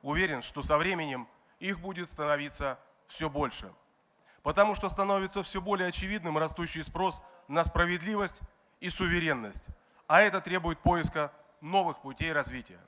Уверен, что со временем их будет становиться все больше, потому что становится все более очевидным растущий спрос на справедливость и суверенность, а это требует поиска новых путей развития.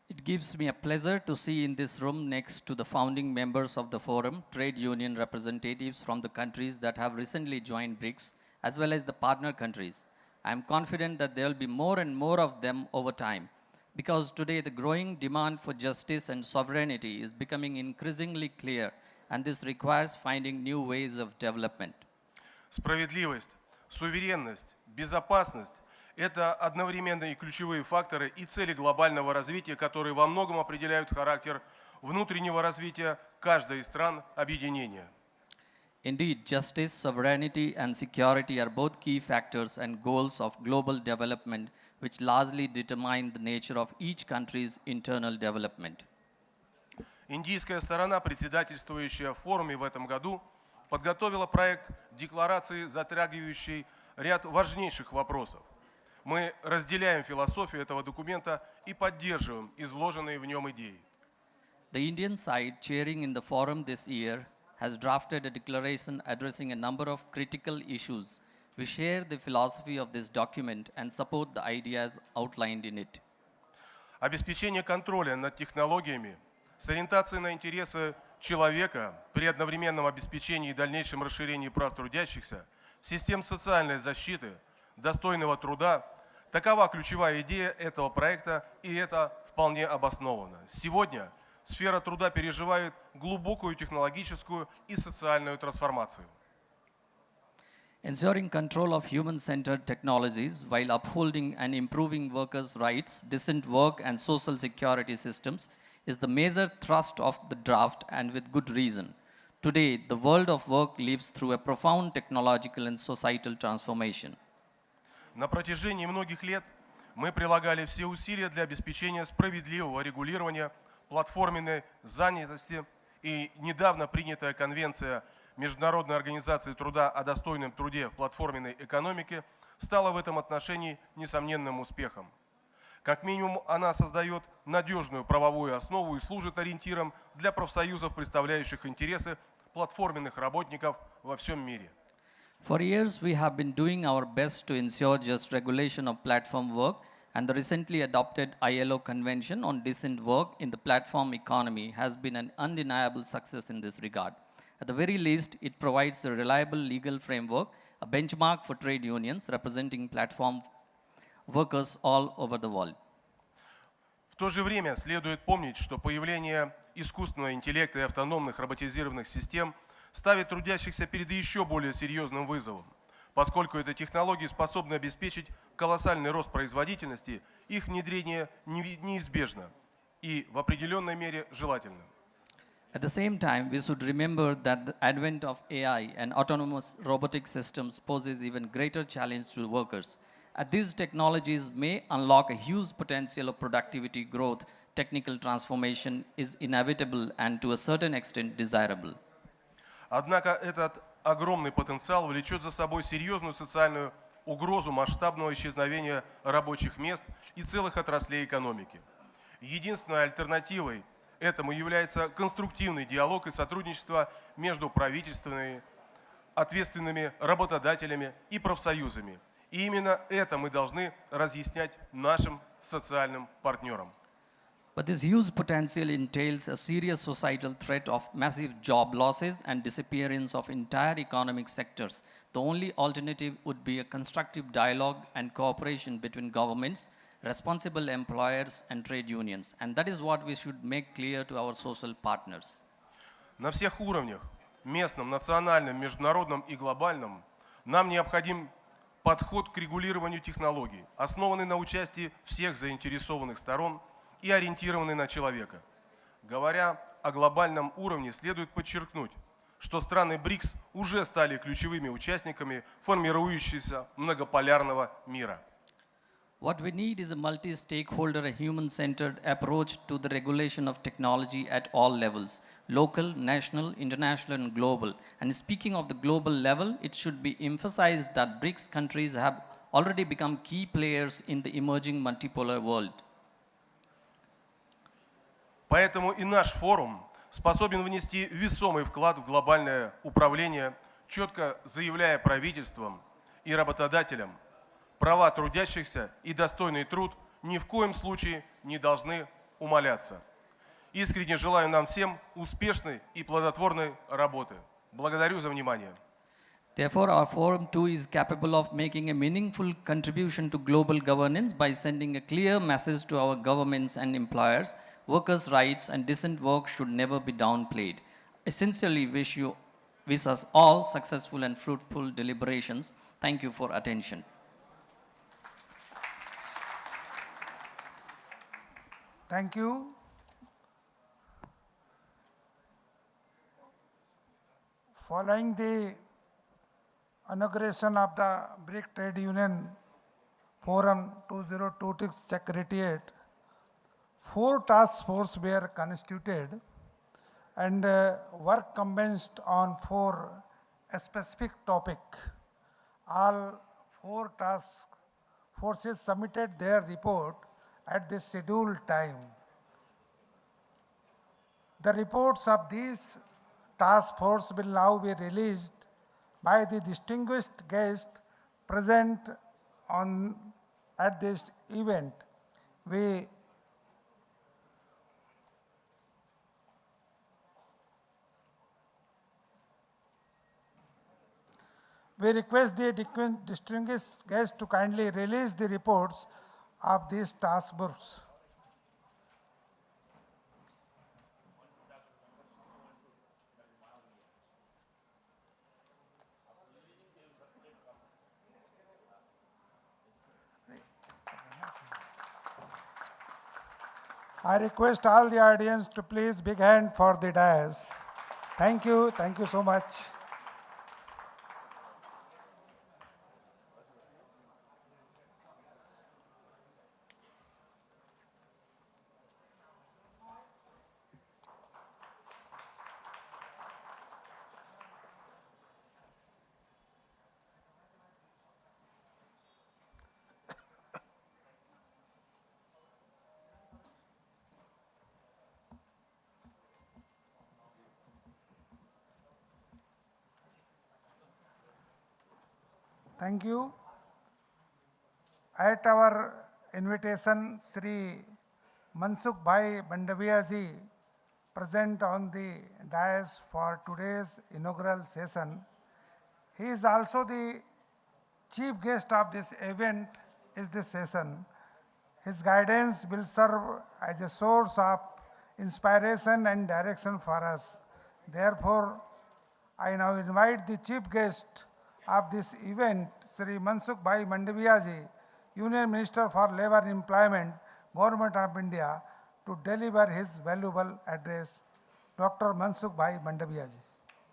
It gives me a pleasure to see in this room next to the founding members of the forum, trade union representatives from the countries that have recently joined BRICS, as well as the partner countries. I am confident that there will be more and more of them over time, because today the growing demand for justice and sovereignty is becoming increasingly clear, and this requires finding new ways of development. Справедливость, суверенность, безопасность – это одновременно и ключевые факторы и цели глобального развития, которые во многом определяют характер внутреннего развития каждой из стран объединения. Indeed, justice, sovereignty, and security are both key factors and goals of global development, which largely determine the nature of each country's internal development. Индийская сторона, председательствующая в форуме в этом году, подготовила проект декларации, затрагивающий ряд важнейших вопросов. Мы разделяем философию этого документа и поддерживаем изложенные в нем идеи. The Indian side, chairing in the forum this year, has drafted a declaration addressing a number of critical issues. We share the philosophy of this document and support the ideas outlined in it. Обеспечение контроля над технологиями с ориентацией на интересы человека при одновременном обеспечении и дальнейшем расширении прав трудящихся, систем социальной защиты, достойного труда – такова ключевая идея этого проекта, и это вполне обосновано. Сегодня сфера труда переживает глубокую технологическую и социальную трансформацию. Ensuring control of human-centered technologies while upholding and improving workers' rights, decent work and social security systems is the major thrust of the draft, and with good reason. Today, the world of work lives through a profound technological and societal transformation. На протяжении многих лет мы прилагали все усилия для обеспечения справедливого регулирования платформенной занятости, и недавно принятая Конвенция Международной организации труда о достойном труде в платформенной экономике стала в этом отношении несомненным успехом. Как минимум, она создает надежную правовую основу и служит ориентиром для профсоюзов, представляющих интересы платформенных работников во всем мире. For years, we have been doing our best to ensure just regulation of platform work, and the recently adopted ILO Convention on Decent Work in the Platform Economy has been an undeniable success in this regard. At the very least, it provides a reliable legal framework, a benchmark for trade unions representing platform workers all over the world. В то же время следует помнить, что появление искусственного интеллекта и автономных роботизированных систем ставит трудящихся перед еще более серьезным вызовом, поскольку эти технологии способны обеспечить колоссальный рост производительности, их внедрение неизбежно и в определенной мере желательно. At the same time, we should remember that the advent of AI and autonomous robotic systems poses even greater challenge to workers. As these technologies may unlock a huge potential of productivity growth, technical transformation is inevitable and to a certain extent desirable. Однако этот огромный потенциал влечет за собой серьезную социальную угрозу масштабного исчезновения рабочих мест и целых отраслей экономики. Единственной альтернативой этому является конструктивный диалог и сотрудничество между правительственными, ответственными работодателями и профсоюзами. И именно это мы должны разъяснять нашим социальным партнерам. But this huge potential entails a serious societal threat of massive job losses and disappearance of entire economic sectors. The only alternative would be a constructive dialogue and cooperation between governments, responsible employers and trade unions. And that is what we should make clear to our social partners. На всех уровнях, местном, национальном, международном и глобальном, нам необходим подход к регулированию технологий, основанный на участии всех заинтересованных сторон и ориентированный на человека. Говоря о глобальном уровне, следует подчеркнуть, что страны БРИКС уже стали ключевыми участниками формирующегося многополярного мира. What we need is a multi-stakeholder, a human-centered approach to the regulation of technology at all levels, local, national, international, and global. And speaking of the global level, it should be emphasized that BRICS countries have already become key players in the emerging multipolar world. Поэтому и наш форум способен внести весомый вклад в глобальное управление, четко заявляя правительствам и работодателям, права трудящихся и достойный труд ни в коем случае не должны умаляться. Искренне желаю нам всем успешной и плодотворной работы. Благодарю за внимание. Therefore, our forum too is capable of making a meaningful contribution to global governance by sending a clear message to our governments and employers. Workers' rights and decent work should never be downplayed. I sincerely wish us all successful and fruitful deliberations. Thank you for attention. Thank you. Following the inauguration of the BRIC Trade Union Forum 2026 Secretariat, 4 task forces were constituted and work commenced on 4 specific topics. All 4 task forces submitted their report at the scheduled time. The reports of these task force will now be released by the distinguished guest present at this event. We request the distinguished guests to kindly release the reports of these task forces. I request all the audience to please big hand for the dais. Thank you so much. Thank you. At our invitation, Sri Mansukh Bhai Bandavia ji, present on the dais for today's inaugural session. He is also the chief guest of this event is this session. His guidance will serve as a source of inspiration and direction for us. Therefore, I now invite the chief guest of this event, Sri Mansukh Bhai Mandavia ji, Union Minister for Labour and Employment, Government of India, to deliver his valuable address. Dr. Mansukh Bhai Mandavia ji,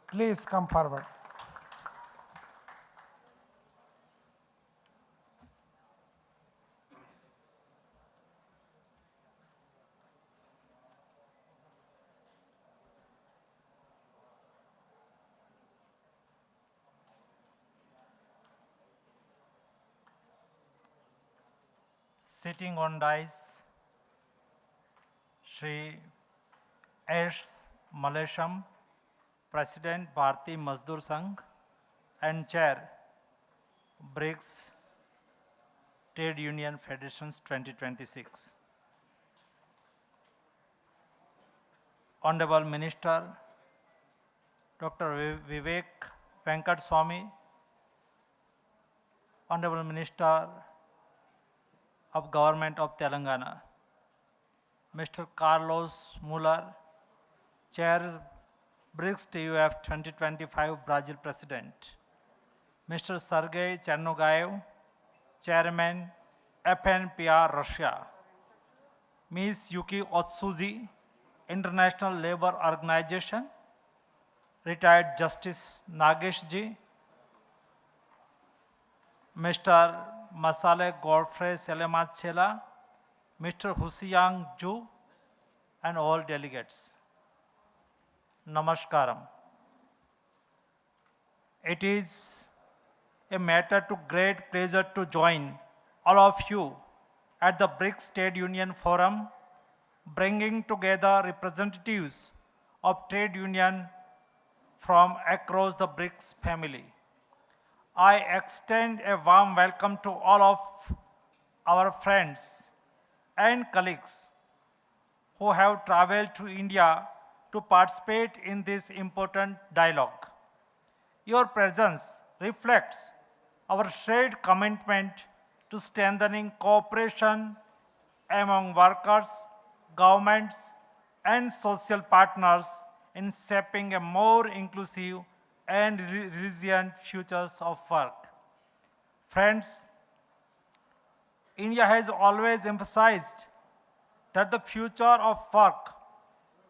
please come forward. Sitting on dais, Shri S. Malesham, President Bharati Mazdoor Sangh and Chair BRICS Trade Union Federations 2026. Honorable Minister Dr. Vivek Venkat Swamy, Honorable Minister of Government of Telangana, Mr. Carlos Muller, Chair BRICS TUF 2025 Brazil President, Mr. Sergei Chernogayev, Chairman FNPR Russia, Ms. Yuki Otsuji, International Labour Organization, retired Justice Nagesh ji, Mr. Masale Godfrey Selemachela, Mr. Husiang Ju, and all delegates. Namaskaram. It is a matter to great pleasure to join all of you at the BRICS Trade Union Forum, bringing together representatives of trade union from across the BRICS family. I extend a warm welcome to all of our friends and colleagues who have traveled to India to participate in this important dialogue. Your presence reflects our shared commitment to strengthening cooperation among workers, governments, and social partners in shaping a more inclusive and resilient futures of work. Friends, India has always emphasized that the future of work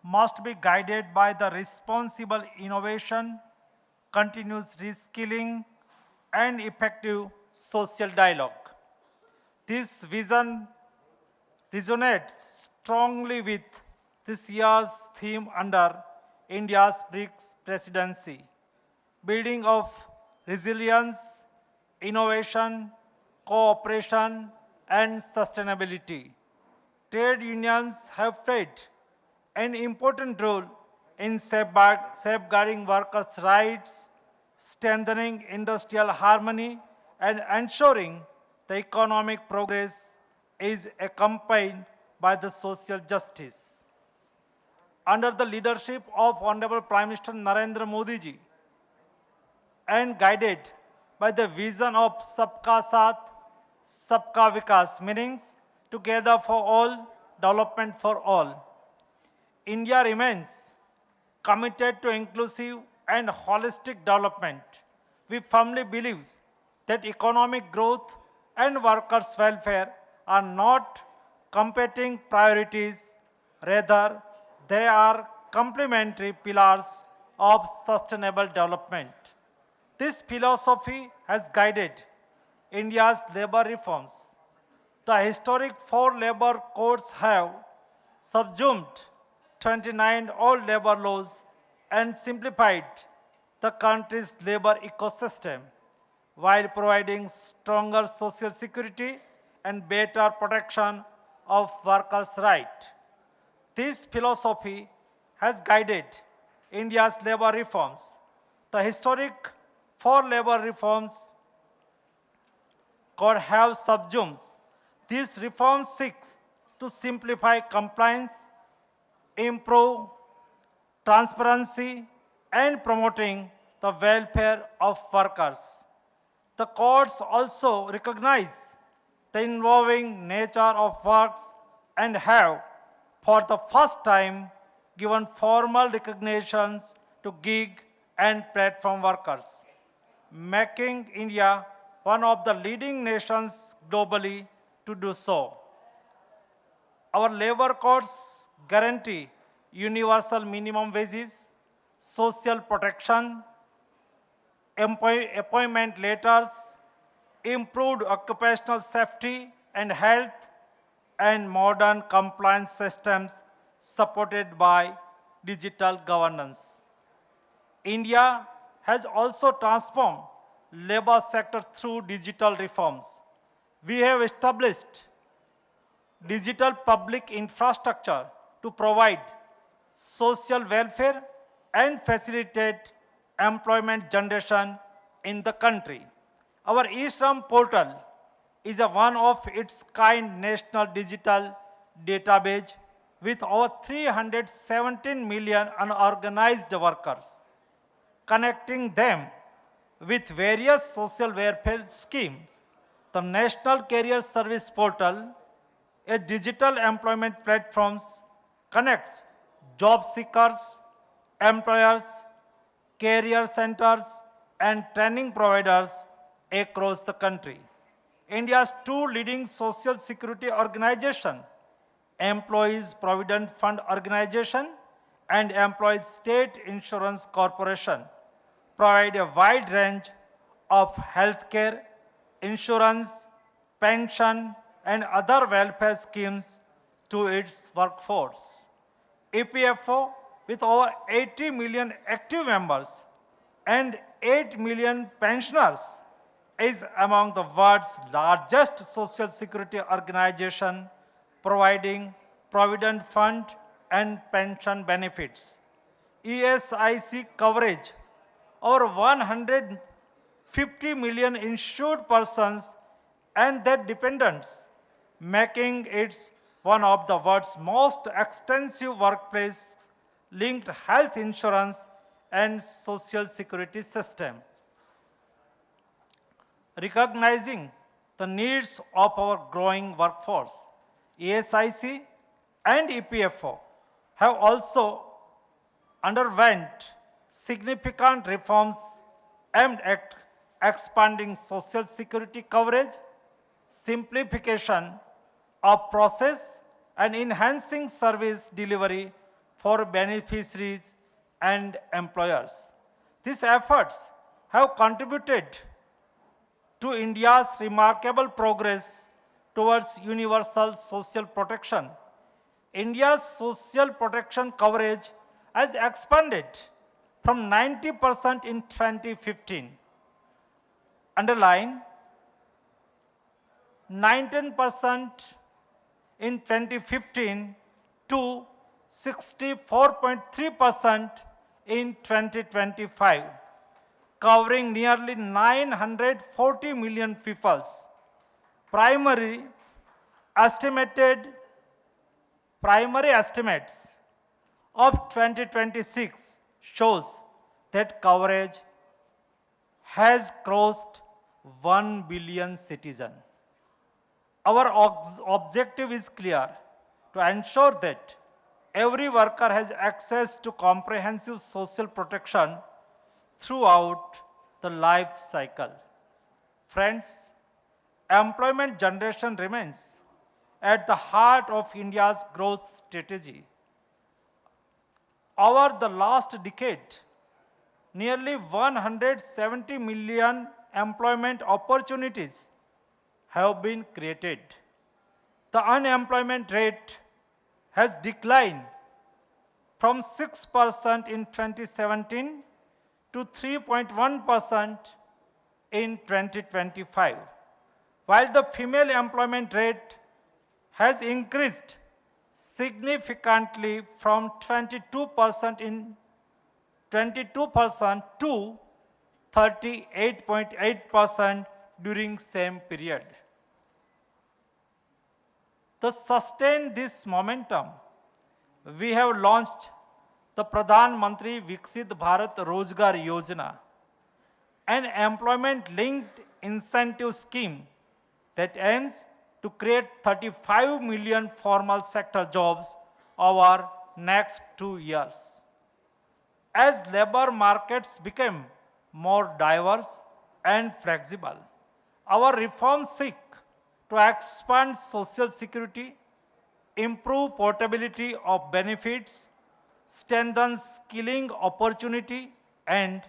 must be guided by the responsible innovation, continuous reskilling, and effective social dialogue. This vision resonates strongly with this year's theme under India's BRICS presidency, building of resilience, innovation, cooperation, and sustainability. Trade unions have played an important role in safeguarding workers' rights, strengthening industrial harmony, and ensuring the economic progress is accompanied by the social justice. Under the leadership of Honorable Prime Minister Narendra Modi ji, and guided by the vision of Sabka Saath, Sabka Vikas, meaning together for all, development for all. India remains committed to inclusive and holistic development. We firmly believe that economic growth and workers' welfare are not competing priorities, rather they are complementary pillars of sustainable development. This philosophy has guided India's labor reforms. The historic 4 labor codes have subsumed 29 old labor laws and simplified the country's labor ecosystem while providing stronger social security and better protection of workers' rights. This philosophy has guided India's labor reforms. The historic 4 labor reforms could have subsumed. These reforms seek to simplify compliance, improve transparency, and promoting the welfare of workers. The courts also recognize the involving nature of works and have, for the first time, given formal recognitions to gig and platform workers, making India one of the leading nations globally to do so. Our labor codes guarantee universal minimum wages, social protection, appointment letters, improved occupational safety and health, and modern compliance systems supported by digital governance. India has also transformed labor sector through digital reforms. We have established digital public infrastructure to provide social welfare and facilitate employment generation in the country. Our eShram portal is a one of its kind national digital database with over 317 million unorganized workers, connecting them with various social welfare schemes. The National Career Service Portal, a digital employment platform, connects job seekers, employers, career centers, and training providers across the country. India's two leading social security organizations, Employees Provident Fund Organization and Employees State Insurance Corporation, provide a wide range of healthcare, insurance, pension, and other welfare schemes to its workforce. EPFO, with over 80 million active members and 8 million pensioners, is among the world's largest social security organization, providing provident fund and pension benefits. ESIC coverage over 150 million insured persons and their dependents, making it one of the world's most extensive workplace-linked health insurance and social security system. Recognizing the needs of our growing workforce, ESIC and EPFO have also underwent significant reforms aimed at expanding social security coverage, simplification of process, and enhancing service delivery for beneficiaries and employers. These efforts have contributed to India's remarkable progress towards universal social protection. India's social protection coverage has expanded from 90% in 2015, underline 19% in 2015 to 64.3% in 2025, covering nearly 940 million people. Primary estimates of 2026 shows that coverage has crossed 1 billion citizens. Our objective is clear: to ensure that every worker has access to comprehensive social protection throughout the life cycle. Friends, employment generation remains at the heart of India's growth strategy. Over the last decade, nearly 170 million employment opportunities have been created. The unemployment rate has declined from 6% in 2017 to 3.1% in 2025, while the female employment rate has increased significantly from 22% to 38.8% during same period. To sustain this momentum, we have launched the Pradhan Mantri Viksit Bharat Rozgar Yojana, an employment-linked incentive scheme that aims to create 35 million formal sector jobs over next 2 years. As labor markets become more diverse and flexible, our reforms seek to expand social security, improve portability of benefits, strengthen skilling opportunity, and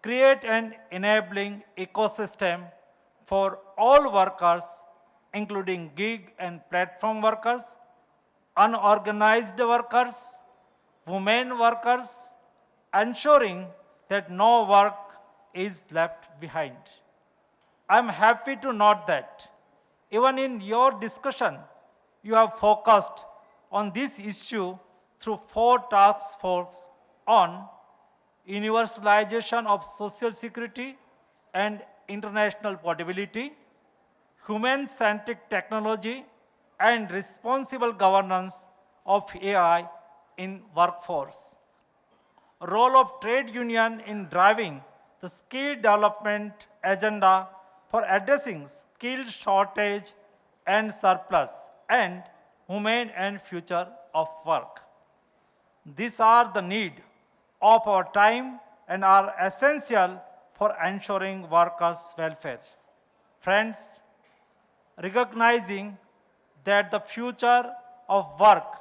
create an enabling ecosystem for all workers, including gig and platform workers, unorganized workers, women workers, ensuring that no work is left behind. I'm happy to note that even in your discussion, you have focused on this issue through 4 task forces on universalization of social security and international portability, human-centric technology, and responsible governance of AI in workforce. Role of trade union in driving the skill development agenda for addressing skill shortage and surplus, and women and future of work. These are the need of our time and are essential for ensuring workers' welfare. Friends, recognizing that the future of work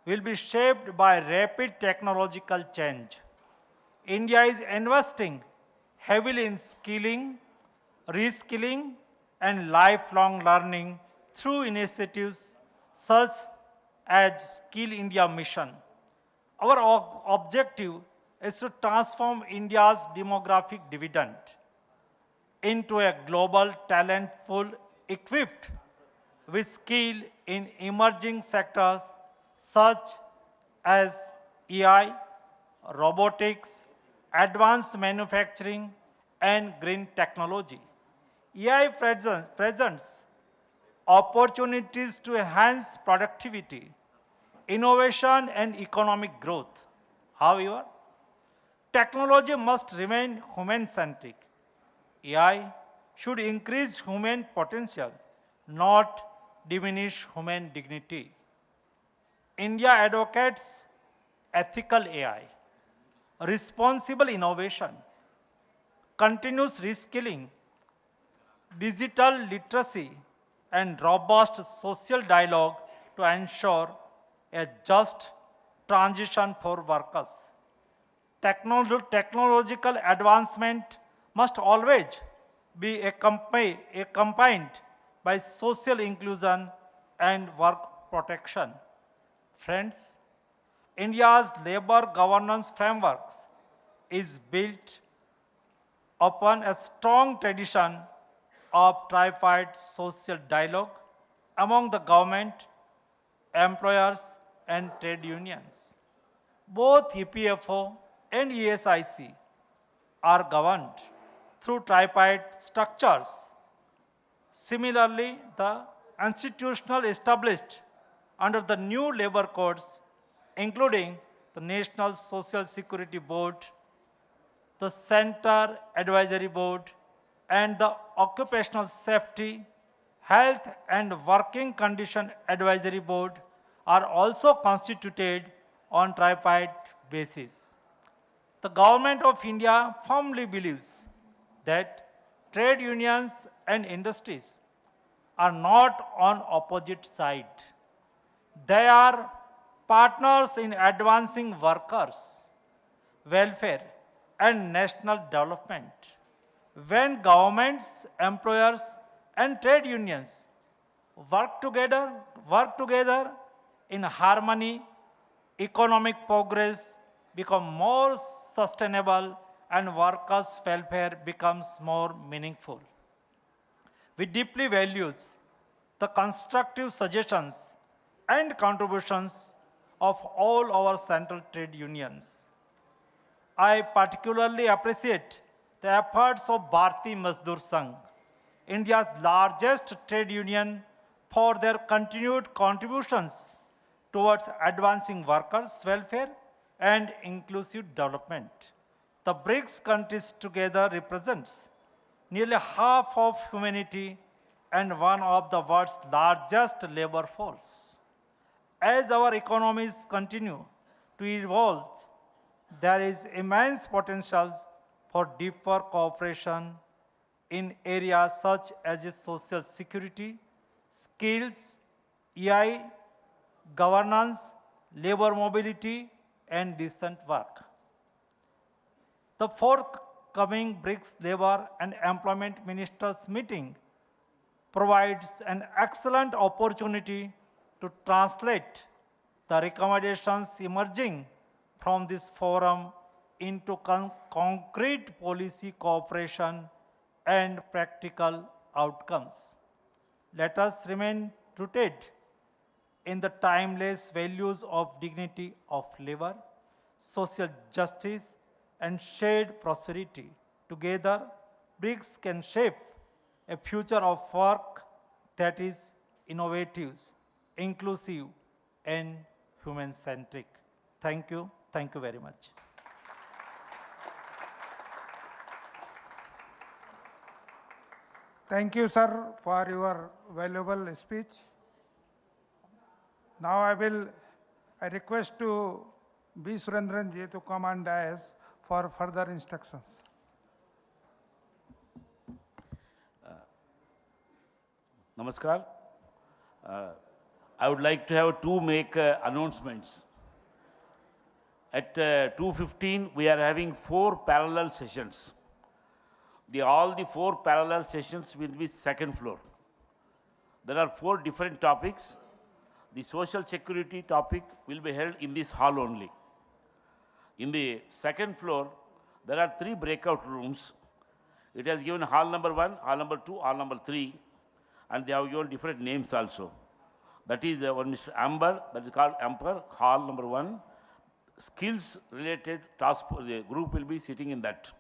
will be shaped by rapid technological change, India is investing heavily in skilling, reskilling, and lifelong learning through initiatives such as Skill India Mission. Our objective is to transform India's demographic dividend into a global talent pool equipped with skill in emerging sectors such as AI, robotics, advanced manufacturing, and green technology. AI presents opportunities to enhance productivity, innovation, and economic growth. However, technology must remain human-centric. AI should increase human potential, not diminish human dignity. India advocates ethical AI, responsible innovation, continuous reskilling, digital literacy, and robust social dialogue to ensure a just transition for workers. Technological advancement must always be accompanied by social inclusion and work protection. Friends, India's labor governance frameworks is built upon a strong tradition of tripartite social dialogue among the government, employers, and trade unions. Both EPFO and ESIC are governed through tripartite structures. Similarly, the institutional established under the new labor codes, including the National Social Security Board, the Center Advisory Board, and the Occupational Safety, Health and Working Condition Advisory Board are also constituted on tripartite basis. The Government of India firmly believes that trade unions and industries are not on opposite sides. They are partners in advancing workers' welfare and national development. When governments, employers, and trade unions work together in harmony, economic progress becomes more sustainable and workers' welfare becomes more meaningful. We deeply value the constructive suggestions and contributions of all our central trade unions. I particularly appreciate the efforts of Bharati Mazdoor Sangh, India's largest trade union, for their continued contributions towards advancing workers' welfare and inclusive development. The BRICS countries together represents nearly half of humanity and one of the world's largest labor force. As our economies continue to evolve, there is immense potential for deeper cooperation in areas such as social security, skills, AI, governance, labor mobility, and decent work. The forthcoming BRICS Labor and Employment Ministers meeting provides an excellent opportunity to translate the recommendations emerging from this forum into concrete policy cooperation and practical outcomes. Let us remain rooted in the timeless values of dignity of labor, social justice, and shared prosperity. Together, BRICS can shape a future of work that is innovative, inclusive, and human-centric. Thank you. Thank you very much. Thank you, sir, for your valuable speech. Now I request to B. Surendran ji to come on dais for further instructions. Namaskar. I would like to have two announcements. At 2:15, we are having 4 parallel sessions. All the 4 parallel sessions will be second floor. There are 4 different topics. The social security topic will be held in this hall only. In the second floor, there are 3 breakout rooms. It has given hall number 1, hall number 2, hall number 3, and they have given different names also. That is one Mr. Amber, that is called Amber, hall number 1. Skills related task, the group will be sitting in that.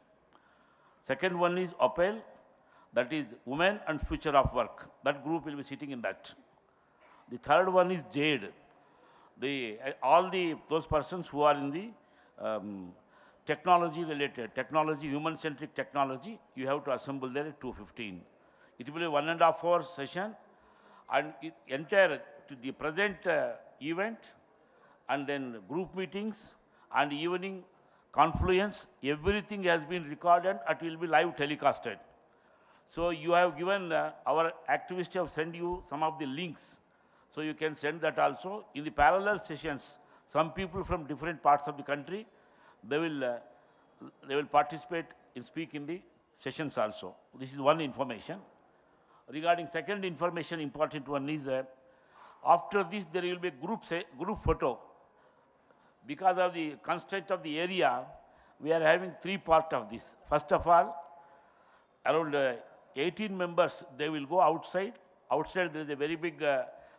Second one is Opel, that is Women and Future of Work. That group will be sitting in that. The third one is Jade. Those persons who are in the technology related, human-centric technology, you have to assemble there at 2:15. It will be 1.5 hour session, and the present event, and then group meetings and evening confluence, everything has been recorded and it will be live telecasted. So you have given, our activists have sent you some of the links. So you can send that also. In the parallel sessions, some people from different parts of the country, they will participate and speak in the sessions also. This is one information. Regarding second information, important one is, after this there will be a group photo. Because of the constraint of the area, we are having 3 parts of this. First of all, around 18 members, they will go outside. Outside there is a very big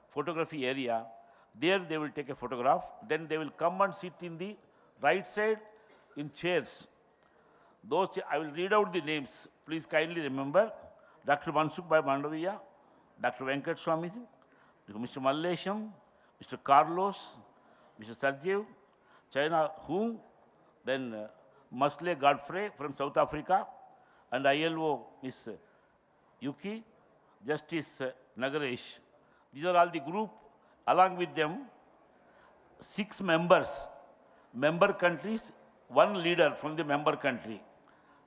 photography area. There they will take a photograph. Then they will come and sit in the right side in chairs. I will read out the names. Please kindly remember. Dr. Mansukh Bhai Mandaviya, Dr. Venkat Swami, Mr. Mallesham, Mr. Carlos, Mr. Sarjeev, China Hung, then Masle Godfrey from South Africa, and ILO Miss Yuki, Justice Nagaresh. These are all the group. Along with them, 6 members, member countries, 1 leader from the member country.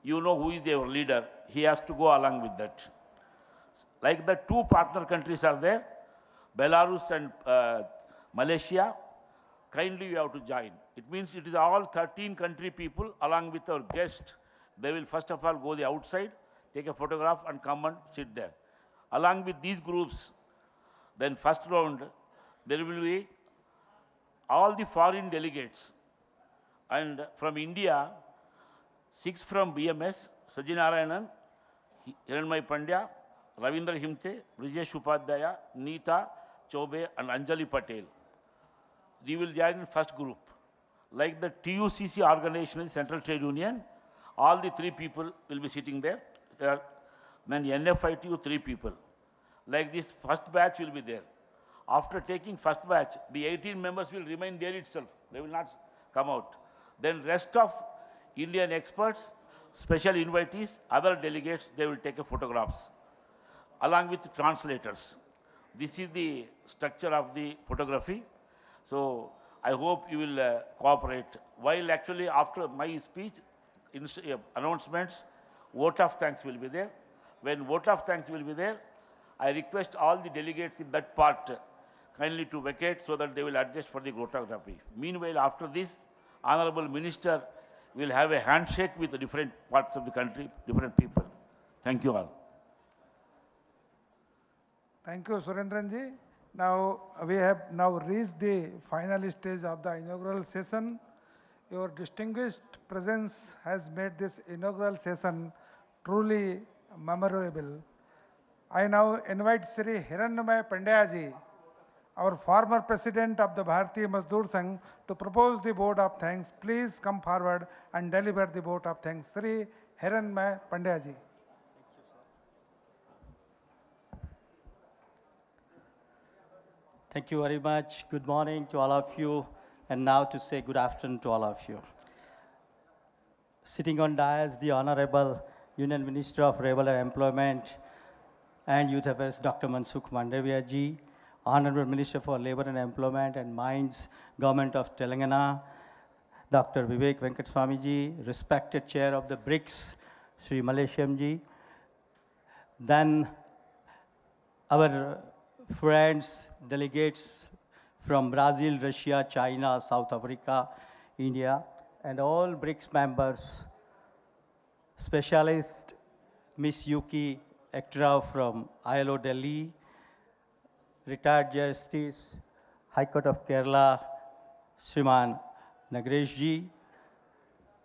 You know who is their leader. He has to go along with that. Like the 2 partner countries are there, Belarus and Malaysia. Kindly you have to join. It means it is all 13 country people along with our guest. They will first of all go the outside, take a photograph and come and sit there. Along with these groups, then first round, there will be all the foreign delegates. And from India, 6 from BMS, Sajinarayanan, Hiranmay Pandya, Ravindra Himte, Brijesh Upadhyaya, Neeta Chobe, and Anjali Patel. They will join in first group. Like the TUCC organization, Central Trade Union, all the 3 people will be sitting there. then NFITU 3 people. Like this, first batch will be there. After taking first batch, the 18 members will remain there itself. They will not come out. Then rest of Indian experts, special invitees, other delegates, they will take photographs along with translators. This is the structure of the photography. So I hope you will cooperate. While actually after my speech, announcements, vote of thanks will be there. When vote of thanks will be there, I request all the delegates in that part kindly to vacate so that they will adjust for the photography. Meanwhile, after this, Honorable Minister will have a handshake with the different parts of the country, different people. Thank you all. Thank you, Surendranji. Now, we have now reached the final stage of the inaugural session. Your distinguished presence has made this inaugural session truly memorable. I now invite Sri Hiranyamay Pandyaji, our former president of the Bharatiya Mazdoor Sangh, to propose the vote of thanks. Please come forward and deliver the vote of thanks. Sri Hiranyamay Pandyaji. Thank you very much. Good morning to all of you. And now to say good afternoon to all of you. Sitting on dais, the Honorable Union Minister of Labour and Employment and Youth Affairs, Dr. Mansukh Mandavia ji, Honorable Minister for Labour and Employment and Mines, Government of Telangana, Dr. Vivek Venkateswamy ji, respected Chair of the BRICS, Sri Malleswamy ji, then our friends, delegates from Brazil, Russia, China, South Africa, India, and all BRICS members, specialist Miss Yuki Ektra from ILO Delhi, retired Justice, High Court of Kerala, Shriman Nagresh ji,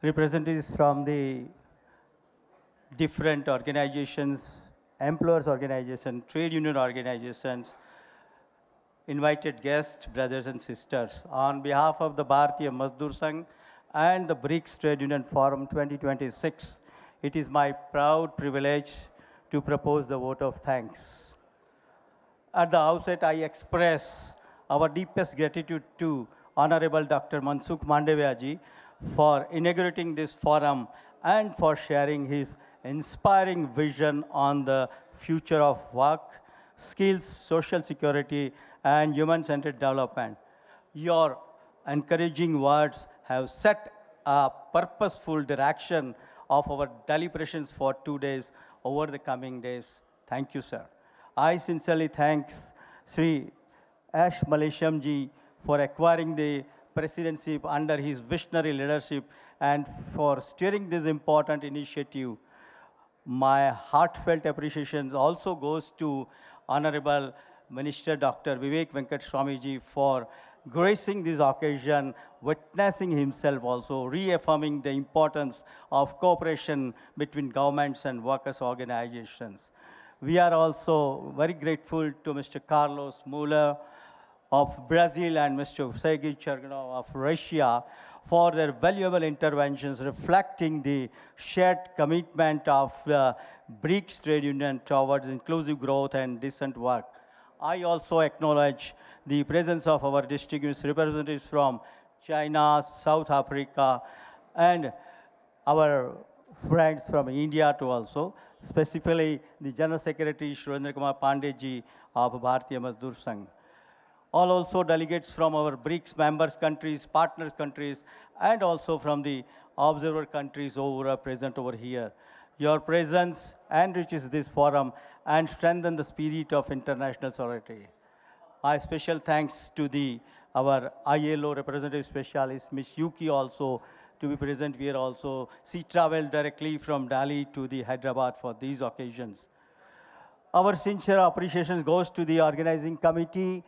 representatives from the different organizations, employers organizations, trade union organizations, invited guests, brothers and sisters. On behalf of the Bharatiya Mazdoor Sangh and the BRICS Trade Union Forum 2026, it is my proud privilege to propose the vote of thanks. At the outset, I express our deepest gratitude to Honorable Dr. Mansukh Mandavia ji for inaugurating this forum and for sharing his inspiring vision on the future of work, skills, social security, and human-centered development. Your encouraging words have set a purposeful direction of our deliberations for 2 days over the coming days. Thank you, sir. I sincerely thank Sri Ash Malleswamy ji for acquiring the presidency under his visionary leadership and for steering this important initiative. My heartfelt appreciation also goes to Honorable Minister Dr. Vivek Venkateswamy ji for gracing this occasion, witnessing himself also, reaffirming the importance of cooperation between governments and workers' organizations. We are also very grateful to Mr. Carlos Muller of Brazil and Mr. Sergei Cherganov of Russia for their valuable interventions reflecting the shared commitment of the BRICS Trade Union towards inclusive growth and decent work. I also acknowledge the presence of our distinguished representatives from China, South Africa, and our friends from India too also, specifically the General Secretary Surendra Kumar Pandey ji of Bharatiya Mazdoor Sangh. All also delegates from our BRICS members countries, partners countries, and also from the observer countries present over here. Your presence enriches this forum and strengthens the spirit of international solidarity. My special thanks to our ILO representative specialist, Ms. Yuki, also to be present here also. She traveled directly from Delhi to the Hyderabad for these occasions. Our sincere appreciation goes to the organizing committee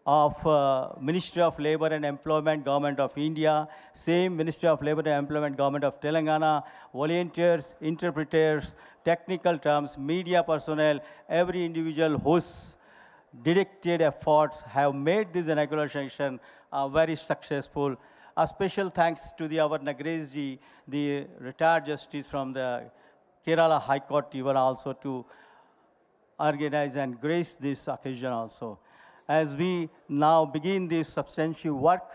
of Ministry of Labour and Employment, Government of India, same Ministry of Labour and Employment, Government of Telangana, volunteers, interpreters, technical terms, media personnel, every individual whose dedicated efforts have made this inaugural session very successful. A special thanks to our Nagresh ji, the retired justice from the Kerala High Court even also to organize and grace this occasion also. As we now begin this substantial work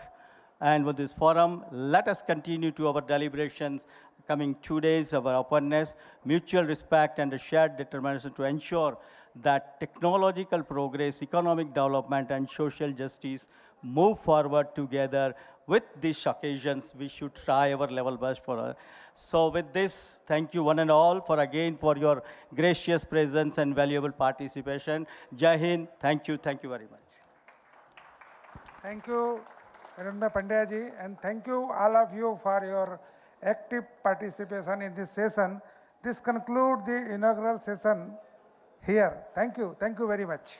and with this forum, let us continue to our deliberations coming 2 days of our openness, mutual respect and a shared determination to ensure that technological progress, economic development and social justice move forward together. With these occasions, we should try our level best for So with this, thank you one and all for your gracious presence and valuable participation. Jai Hind, thank you very much. Thank you, Narendra Pandya ji, and thank you all of you for your active participation in this session. This concludes the inaugural session here. Thank you very much.